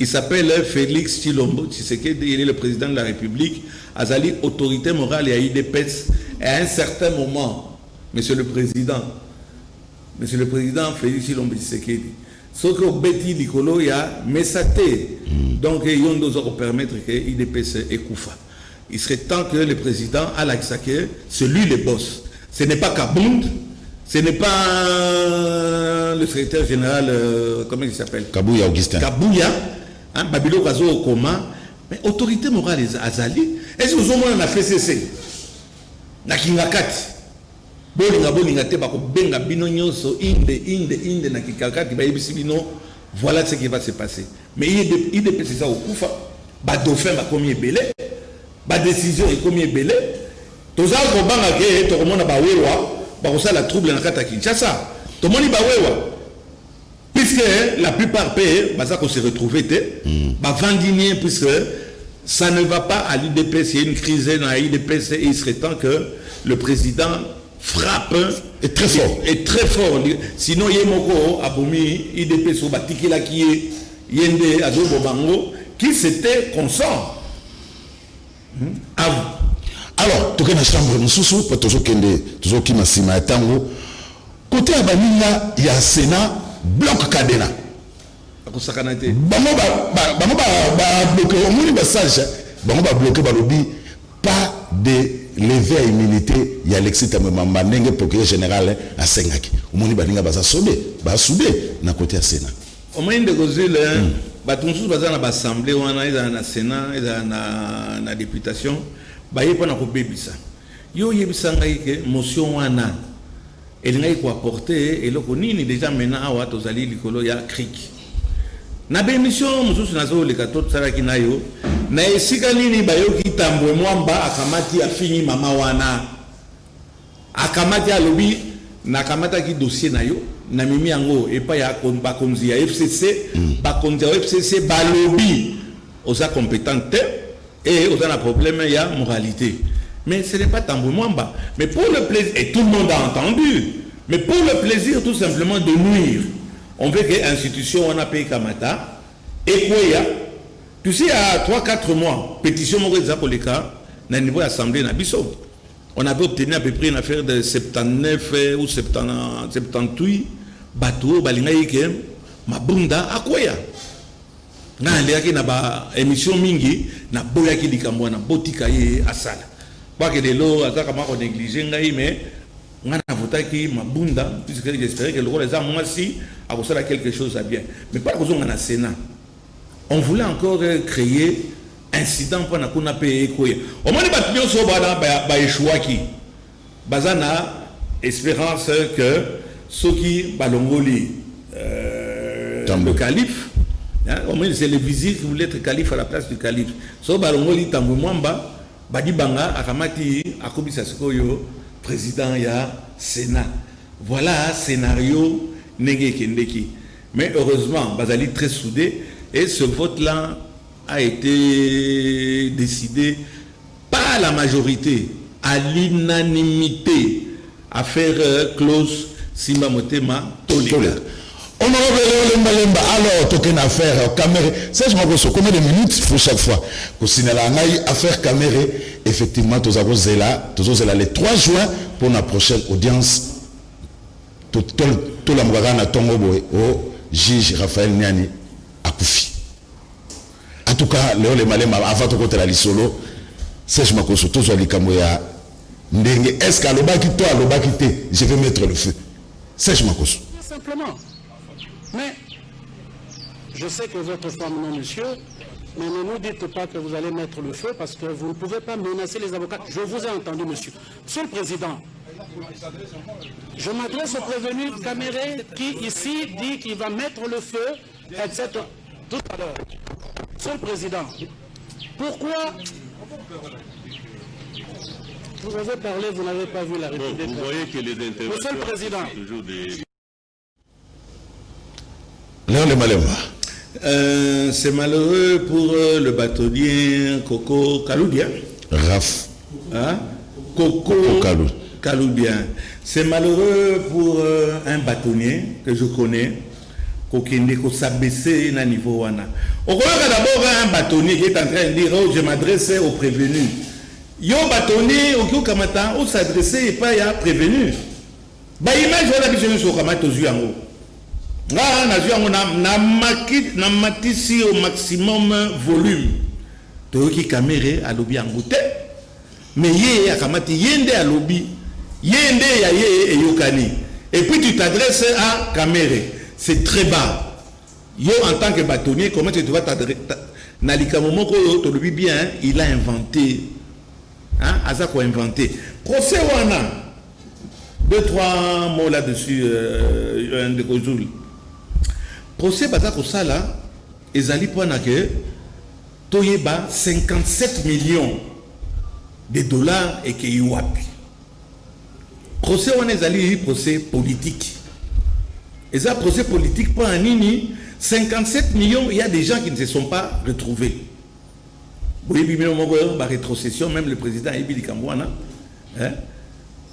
il s'appelle Félix Tshilombo Tshisekedi, il est le président de la République. Azali, autorité morale et IDPS. Et à un certain moment, Monsieur le Président Félix Tshilombo Tshisekedi, ce que Betty Nicolo y a messaté. Donc, il doit permettre que l'IDPS écouffe. Il serait temps que le président Alaksake, c'est lui le boss. Ce n'est pas Kabound, ce n'est pas le secrétaire général, comment il s'appelle? Kabouya Augustin. Kabouya, hein, Babilo Kazo Okoma, mais autorité morale Azali. Est-ce que vous avez un FCC? Na Kingakati. Bolinga te bako benga bino nyonso inde na Kingakati ba yebisi bino. Voilà ce qui va se passer. Mais IDPS c'est ça au Koufa. Ba dauphin ba komi ebele. Ba décision est komi ebele. Toza ko banga ke to komona ba wewa, ba ko la trouble na kata Kinshasa. To moni ba wewa. Puisque la plupart pays baza ko se retrouver ba vandinier puisque ça ne va pas à l'IDPS, il y a une crise dans l'IDPS et il serait temps que le président frappe et très fort. Et très fort. Sinon, il y a Moko Aboumi, IDPS ou Batikila qui est Yende Azobo Bango, qui s'était consent. À vous. Alors, tout le chambre Moussou, pour toujours qui m'a si tango. Côté Abanina, il y a un Sénat, bloc Kadena. Bango ba bloqué au moins message. Bango ba bloqué ba lobby pas de lever à immunité, il y a Alexis Tamemamba nenge procureur général à Sengaki. Au moins baninga ba soudé na côté à Sénat. Au moins de gozile ba tunsu baza na assemblée wana eza na Sénat eza na députation ba yepa na ko bebisa. Yo yebisa ngai ke motion wana elingai ko apporter eloko nini déjà maintenant awa tozali likolo ya cric. Na bémission mususu nazo le 14 saraki nayo na esika nini bayoki tambwe mwamba akamati afini mama wana akamati alobi na kamata ki dossier nayo na mimi yango epa ya bakonzi ya FCC bakonzi ya FCC balobi oza compétente et oza na problème ya moralité. Mais ce n'est pas tambwe mwamba, mais pour le plaisir, et tout le monde a entendu, mais pour le plaisir tout simplement de nuire. On veut que l'institution, on a payé Kamata, et quoi, tu sais, il y a 3-4 mois, pétition Moureza pour les cas, dans le niveau de l'Assemblée Nabiso. On avait obtenu à peu près une affaire de 79 ou 78 bateaux, balingaïke, mabunda, à quoi? Na léaki na ba émission mingi, na boyaki likambo na botika ye asala. Pas que de l'eau, à ça, comment on néglige, mais on a voté mabunda, puisque j'espérais que le rôle des armes, moi aussi, a quelque chose à bien. Mais pas qu'on a Sénat. On voulait encore créer incident pour qu'on a payé quoi. Au moins, les bâtiments sont échoués. Bazana, espérance que ceux qui balongoli le calife, au moins c'est les visites qui voulaient être calife à la place du calife. So balongoli tambo mwamba. Badi Banga Akamati Akobisa Sokoyo, président ya Sénat. Voilà scénario Nege Kendeki. Mais heureusement, Bazali très soudé et ce vote-là a été décidé pas à la majorité, à l'unanimité, à faire clause Simba Motema Toleka. Honorable Léo Lemba, alors, tu as une affaire caméra. C'est combien de minutes il faut chaque fois que si la affaire caméra, effectivement, tu as les 3 juin pour la prochaine audience. Tout le monde a tongo au juge Raphaël Niani à Koufi. En tout cas, Léo Lemba, avant de côté la lisolo, c'est je m'accroche surtout sur les caméras. Est-ce qu'à l'obaki, toi, à l'obaki, je vais mettre le feu. C'est je m'accroche. Simplement. Mais je sais que votre femme, non, monsieur, mais ne nous dites pas que vous allez mettre le feu parce que vous ne pouvez pas menacer les avocats. Je vous ai entendu, monsieur. Monsieur le Président, je m'adresse au prévenu Caméré qui ici dit qu'il va mettre le feu, etc. Tout à l'heure. Monsieur le Président, pourquoi vous avez parlé, vous n'avez pas vu la République. Vous voyez que les interventions... Monsieur le Président, toujours des... c'est malheureux pour le bâtonnier Coco Kaloudia. Raf. Hein? Coco Kaloudia. C'est malheureux pour un bâtonnier que je connais, qui s'abaissé à niveau. On regarde d'abord un bâtonnier qui est en train de dire oh, je m'adresse au prévenu. Yo bâtonnier, au Kamata, on s'adressait et pas à prévenu. Bah, imagine la vision sur Kamata aux yeux en haut. Na matisi au maximum volume toyoki caméra à lobby en goûté mais yé akamati yende à lobby yende ya yé et yokani et puis tu t'adresses à caméra c'est très bas yo en tant que bâtonnier comment tu dois t'adresser nalika momoko to lobby bien il a inventé hein azako inventé procès wana 2-3 mots là-dessus un de Kozul. Procès Bazako Sala, ezali pour que toyeba 57 millions de dollars et que yuapi. Procès on ezali procès politique. Et ça procès politique pour un nini 57 millions, il y a des gens qui ne se sont pas retrouvés. Oui, la rétrocession, même le président Ibili Kambouana,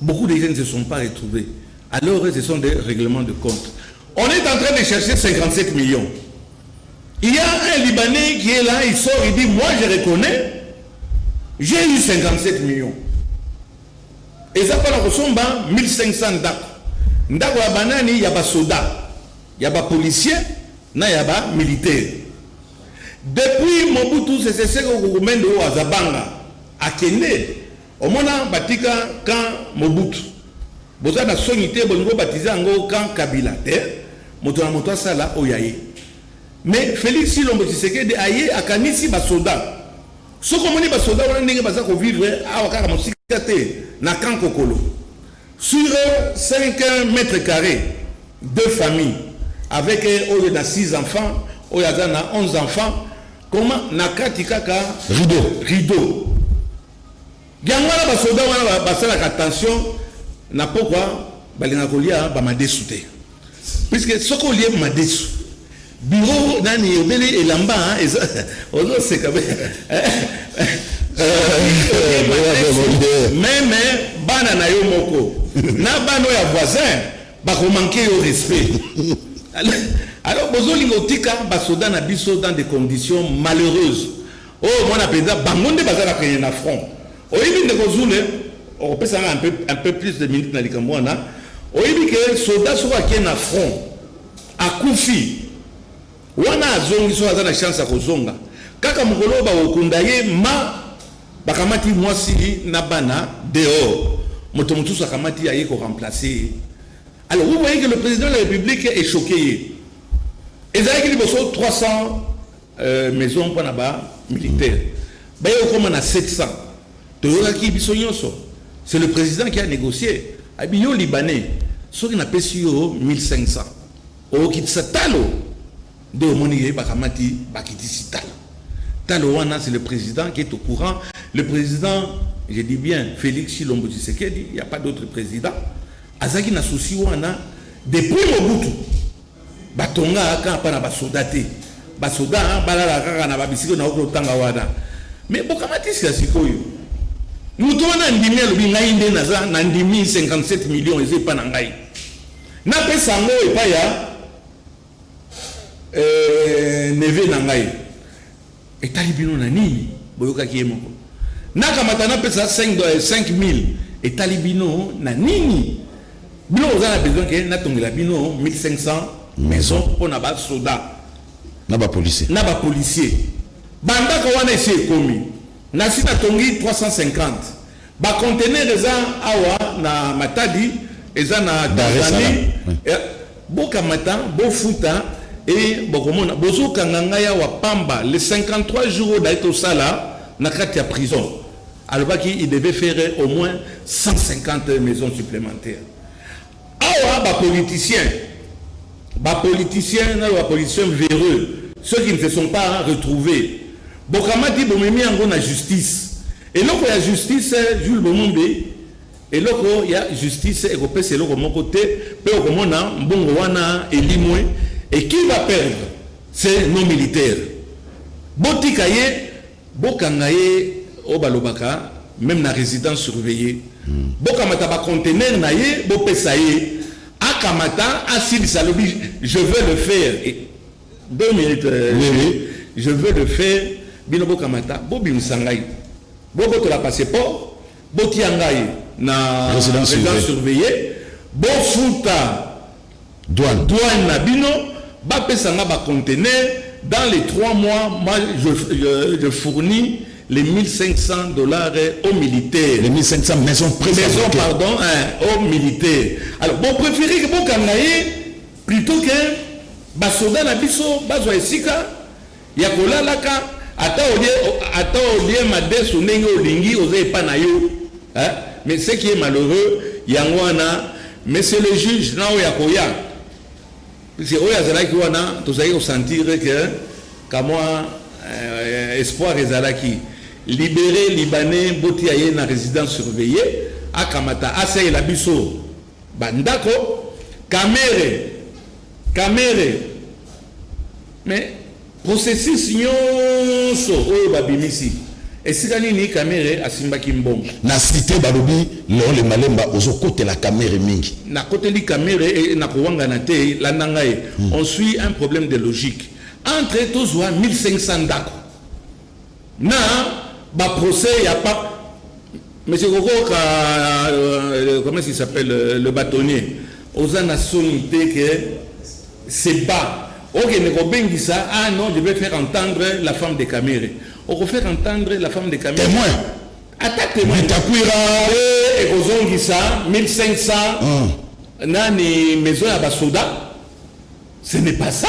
beaucoup de gens ne se sont pas retrouvés. Alors ce sont des règlements de compte. On est en train de chercher 57 millions. Il y a un Libanais qui est là, il sort, il dit, moi je reconnais, j'ai eu 57 millions. Et ça parle de 1500 ndako. Ndako ya banani, il y a des soldats, il y a des policiers, il y a des militaires. Depuis Mobutu, c'est ce que vous mettez au Azabanga, à Kende, au moment batika quand Mobutu. Vous avez sonité, vous avez baptisé quand Kabila. Moto sala oyaye. Mais Félix Silombo Tshisekedi aye akanisi ba soda. Ce qu'on dit ba soda on ndenge baza ko vivre a wakaka mosikate na kan kokolo. Sur 5 mètres carrés, 2 familles avec au na 6 enfants, au na 11 enfants, comment na kati kaka rideau. Gangwana ba soda wana ba sala attention na pourquoi balinga kolia ba madesute. Puisque ce qu'on lit m'a déçu. Bureau nani obele elamba ozo c'est quand même même bana na yo moko na bano ya voisin ba ko manquer au respect. Alors bozo lingotika ba soda na biso dans des conditions malheureuses. Oh mon appétit bangonde bazala prendre na front. O yibi ndeko zule on peut ça un peu plus de minutes na likamwana. Oyebi que soldat soit qui na front à Koufi wana azongi so azana chance à kozonga kaka mukolo ba okundaye ma bakamati mwasi na bana dehors moto mutusu akamati aye ko remplacer. Alors vous voyez que le président de la République est choqué. Et ça qu'il y a 300 maisons pour naba militaires. Ba yo comme on a 700. Toyoka ki biso nyonso. C'est le président qui a négocié. Abiyo libanais. Ce qui n'a pas su 1500. Au kitsa talo de monier bakamati bakitisi talo. Talo wana c'est le président qui est au courant. Le président, je dis bien Félix Chilombo Tshisekedi, il n'y a pas d'autre président. Azaki na souci wana depuis Mobutu. Batonga ka pa na basodate. Basoda balala kaka na babisiko na okotanga wana. Mais bokamati sikasikoyo. Nous avons ndimi alobi ngai nde naza na ndimi 57 millions eze pa na ngai. Na pesa ngo epa ya neve na ngai etali bino na nini boyokaki ye moko nakamata napesa 5000 etali bino na nini bino oza na besoin ke natongela bino 1500 maison mpo na basoda na bapolisier bandaka wana esi ekomi nasi natongi 350 bacontener eza awa na Matadi eza na Tanzanie bokamata bofuta et bokomona bozokanga ngai awa pamba les 53 jours d'aito sala na kati ya prison alobaki il devait faire au moins 150 maisons supplémentaires awa bapoliticiens na bapoliticiens véreux ceux qui ne se sont pas retrouvés bokamati bomemi yango na justice eloko ya justice Jules Bomombe eloko ya justice ekopesa eloko moko te pe okomona mbongo wana elimwe et qui va perdre c'est nos militaires botika ye bokanga ye obalobaka même na résidence surveillée bokamata ba conteneur na ye bopesa ye akamata asilisa lobi je veux le faire et 2 minutes je veux le faire bino bokamata bobimisa ngai bobotola passeport botia ngai na résidence surveillée bofuta douane na bino bapesanga ba conteneur dans les 3 mois moi je fournis les $1500 aux militaires. Les 1500 maisons préfabriquées. Aux militaires. Alors, bon, préférez que vous kanaye plutôt que basoda na biso bazwa esika ya kolalaka ata olie madesu ndenge olingi oze pa na yo. Mais ce qui est malheureux yango wana mais c'est le juge na oya koya. Parce que oya zalaki wana tozali sentir que kamwa espoir ezalaki libérer libanais boti aye na résidence surveillée akamata asa la biso bandako camere mais processus nyonso oyo babimisi esika nini camere asimbaki mbongo na cité balobi le malemba ozokota la camere mingi na côté li camere na kowanga na te landanga e on suit un problème de logique entre tozwa 1500 dako na ba procès il y a pas monsieur Gogo comment il s'appelle le bâtonnier aux nationalités que c'est bas ok ne kobengi ça ah non je vais faire entendre la femme de Caméré on va faire entendre la femme de Caméré témoin attaque témoin et kozongi ça 1500 nani maison ya basoda ce n'est pas ça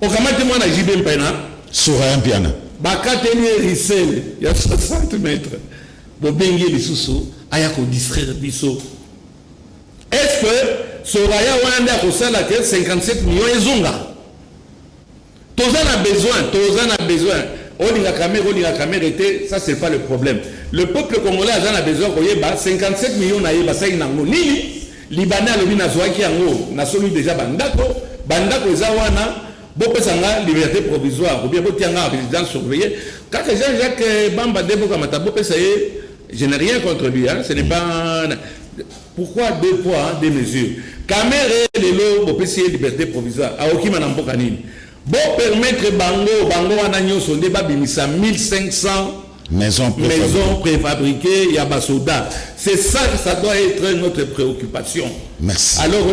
okamate mwana JB Mpena sura un piano bakateli risele ya 60 mètres bobengi lisusu aya ko distraire biso est-ce que soraya wana ko sala que 57 millions ezonga tozana besoin olinga caméra était ça c'est pas le problème le peuple congolais a besoin ko yeba 57 millions na yeba sai nango nini libanais alobi na zwaki yango na soli déjà bandako eza wana bopesanga liberté provisoire ou bien botianga résidence surveillée quand Jean-Jacques Bamba Debo Kamata bopesa ye je n'ai rien contre lui hein ce n'est pas pourquoi 2 poids 2 mesures camere lelo bopesa liberté provisoire aoki mana mboka nini bo permettre bango wana nyoso nde babimisa 1500 maisons préfabriquées ya basoda c'est ça que ça doit être notre préoccupation. Merci. Alors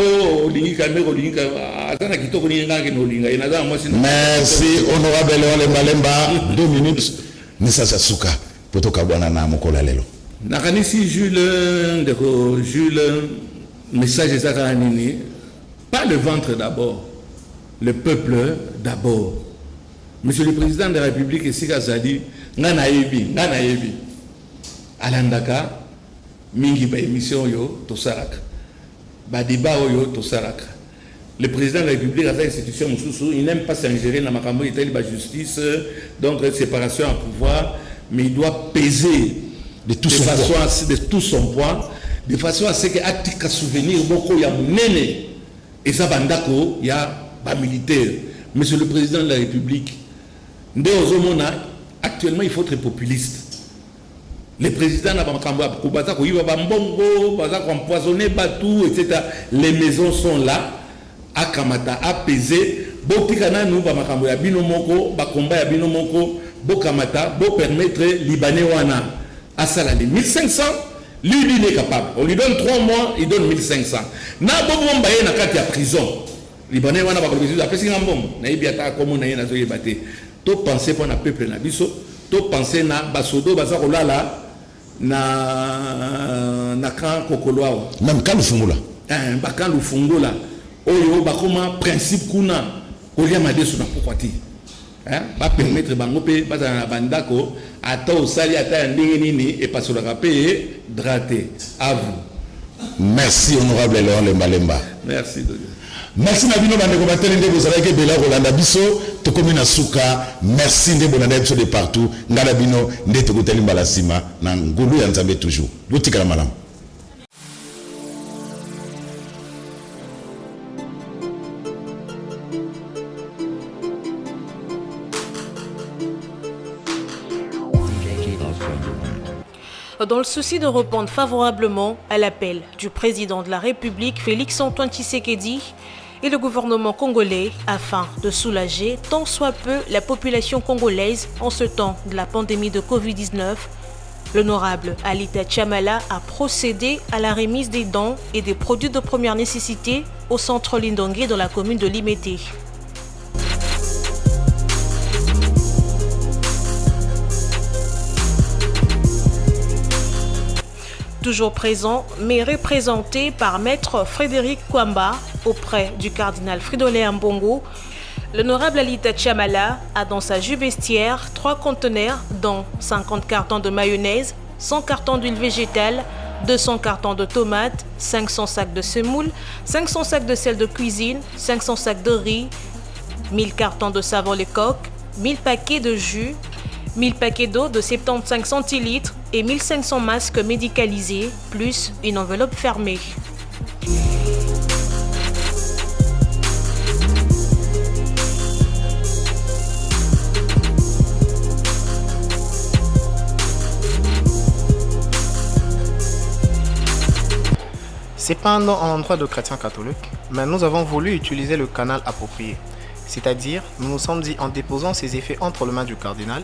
merci honorable Ole Malemba 2 minutes Message Suka potoka bwana na mokola lelo nakanisi Jules message ezaka nini pas le ventre d'abord le peuple d'abord. Monsieur le président de la République esika zali ngana yebi alandaka mingi ba émission yo tosalaka ba débat yo tosalaka le président de la République a une institution mususu il n'aime pas s'ingérer dans makambo itali ba justice donc séparation à pouvoir mais il doit peser de tout son poids de façon à ce que atika souvenir boko ya munene et ça bandako ya ba militaire. Monsieur le président de la République nde ozomona actuellement il faut être populiste. Les présidents n'a pas empoisonné Batou, etc. Les maisons sont là, à Kamata, apaisées, botikana nous ba makambo ya bino moko ba combat ya bino moko bokamata bo permettre libanais wana à salarié 1500 lui il est capable on lui donne 3 mois il donne 1500 na bomba ye na kati ya prison libanais wana ba kolobisa après singa mbombo na ibiata comme na ye na zo yebate to penser pour na peuple na biso to penser na basodo baza kolala na kan kokoloa même quand fungula ba kan fungula oyo ba koma principe kuna kolia madeso na pourquoi ti ba permettre bango pe baza na bandako ata osali ata ndenge nini et pasola kapé draté à vous. Merci honorable Léon Lemba. Merci Dodio. Merci na bino bande ko bateli nde bozala ke bela kolanda biso to komi na suka merci nde bonanda biso de partout ngala bino nde to koteli mbala sima na ngulu ya Nzambe toujours botikala malamu. Dans le souci de répondre favorablement à l'appel du président de la République, Félix-Antoine Tshisekedi, et le gouvernement congolais afin de soulager tant soit peu la population congolaise en ce temps de la pandémie de Covid-19, l'honorable Alita Chamala a procédé à la remise des dons et des produits de première nécessité au centre Lindongué dans la commune de Limete. Toujours présent, mais représenté par Maître Frédéric Kwamba auprès du cardinal Fridolin Ambongo, l'honorable Alita Chamala a dans sa jupe vestiaire 3 conteneurs dont 50 cartons de mayonnaise, 100 cartons d'huile végétale, 200 cartons de tomates, 500 sacs de semoule, 500 sacs de sel de cuisine, 500 sacs de riz, 1000 cartons de savon Lecoq, 1000 paquets de jus, 1000 paquets d'eau de 75 centilitres et 1500 masques médicalisés, plus une enveloppe fermée. C'est pas un endroit de chrétiens catholiques, mais nous avons voulu utiliser le canal approprié. C'est-à-dire, nous nous sommes dit en déposant ces effets entre les mains du cardinal,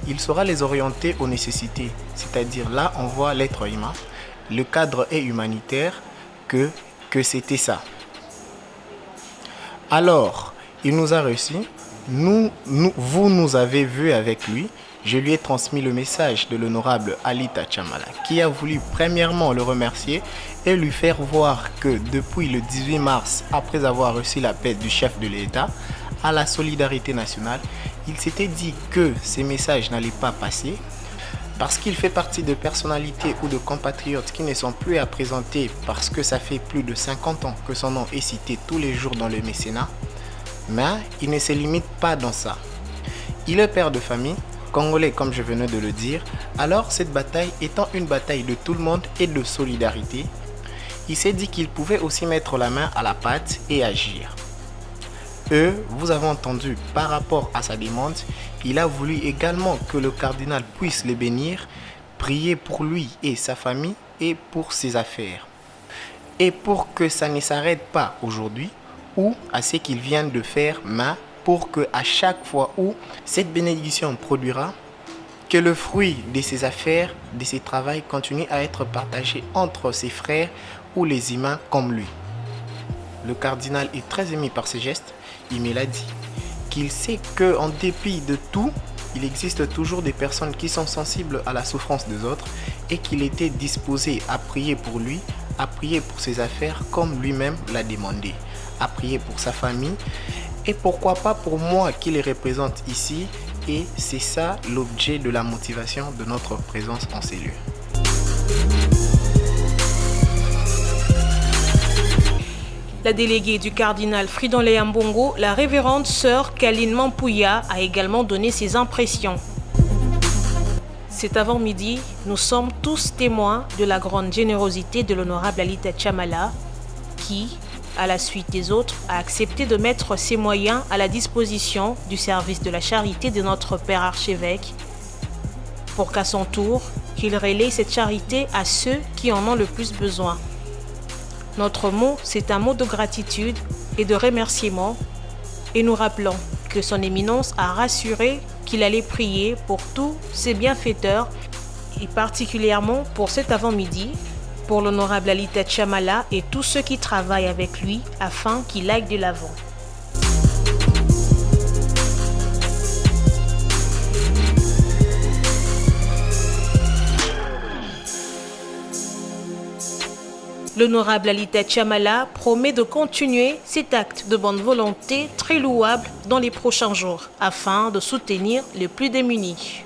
il saura les orienter aux nécessités. C'est-à-dire, là, on voit l'être humain. Le cadre est humanitaire, que c'était ça. Alors, il nous a reçus. Vous nous avez vus avec lui. Je lui ai transmis le message de l'honorable Alita Chamala, qui a voulu premièrement le remercier et lui faire voir que depuis le 18 mars, après avoir reçu l'appel du chef de l'État à la solidarité nationale, il s'était dit que ces messages n'allaient pas passer parce qu'il fait partie de personnalités ou de compatriotes qui ne sont plus à présenter parce que ça fait plus de 50 ans que son nom est cité tous les jours dans le mécénat. Mais il ne se limite pas dans ça. Il est père de famille, congolais comme je venais de le dire, alors cette bataille étant une bataille de tout le monde et de solidarité, il s'est dit qu'il pouvait aussi mettre la main à la pâte et agir. Vous avez entendu par rapport à sa demande, il a voulu également que le cardinal puisse le bénir, prier pour lui et sa famille et pour ses affaires. Et pour que ça ne s'arrête pas aujourd'hui ou à ce qu'il vient de faire, mais pour que à chaque fois où cette bénédiction produira, que le fruit de ses affaires, de ses travaux continue à être partagé entre ses frères ou les humains comme lui. Le cardinal est très ému par ces gestes. Il me l'a dit, qu'il sait qu'en dépit de tout, il existe toujours des personnes qui sont sensibles à la souffrance des autres et qu'il était disposé à prier pour lui, à prier pour ses affaires comme lui-même l'a demandé, à prier pour sa famille et pourquoi pas pour moi qui les représente ici. Et c'est ça l'objet de la motivation de notre présence en ces lieux. La déléguée du cardinal Fridolin Ambongo, la révérende sœur Kaline Mampouya, a également donné ses impressions. Cet avant-midi, nous sommes tous témoins de la grande générosité de l'honorable Alita Chamala, qui, à la suite des autres, a accepté de mettre ses moyens à la disposition du service de la charité de notre Père archevêque, pour qu'à son tour, qu'il relaie cette charité à ceux qui en ont le plus besoin. Notre mot, c'est un mot de gratitude et de remerciement et nous rappelons que son éminence a rassuré qu'il allait prier pour tous ses bienfaiteurs et particulièrement pour cet avant-midi, pour l'honorable Alita Chamala et tous ceux qui travaillent avec lui afin qu'il aille de l'avant. L'honorable Alita Chamala promet de continuer cet acte de bonne volonté très louable dans les prochains jours afin de soutenir les plus démunis.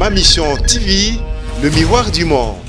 Ma mission TV, le miroir du monde.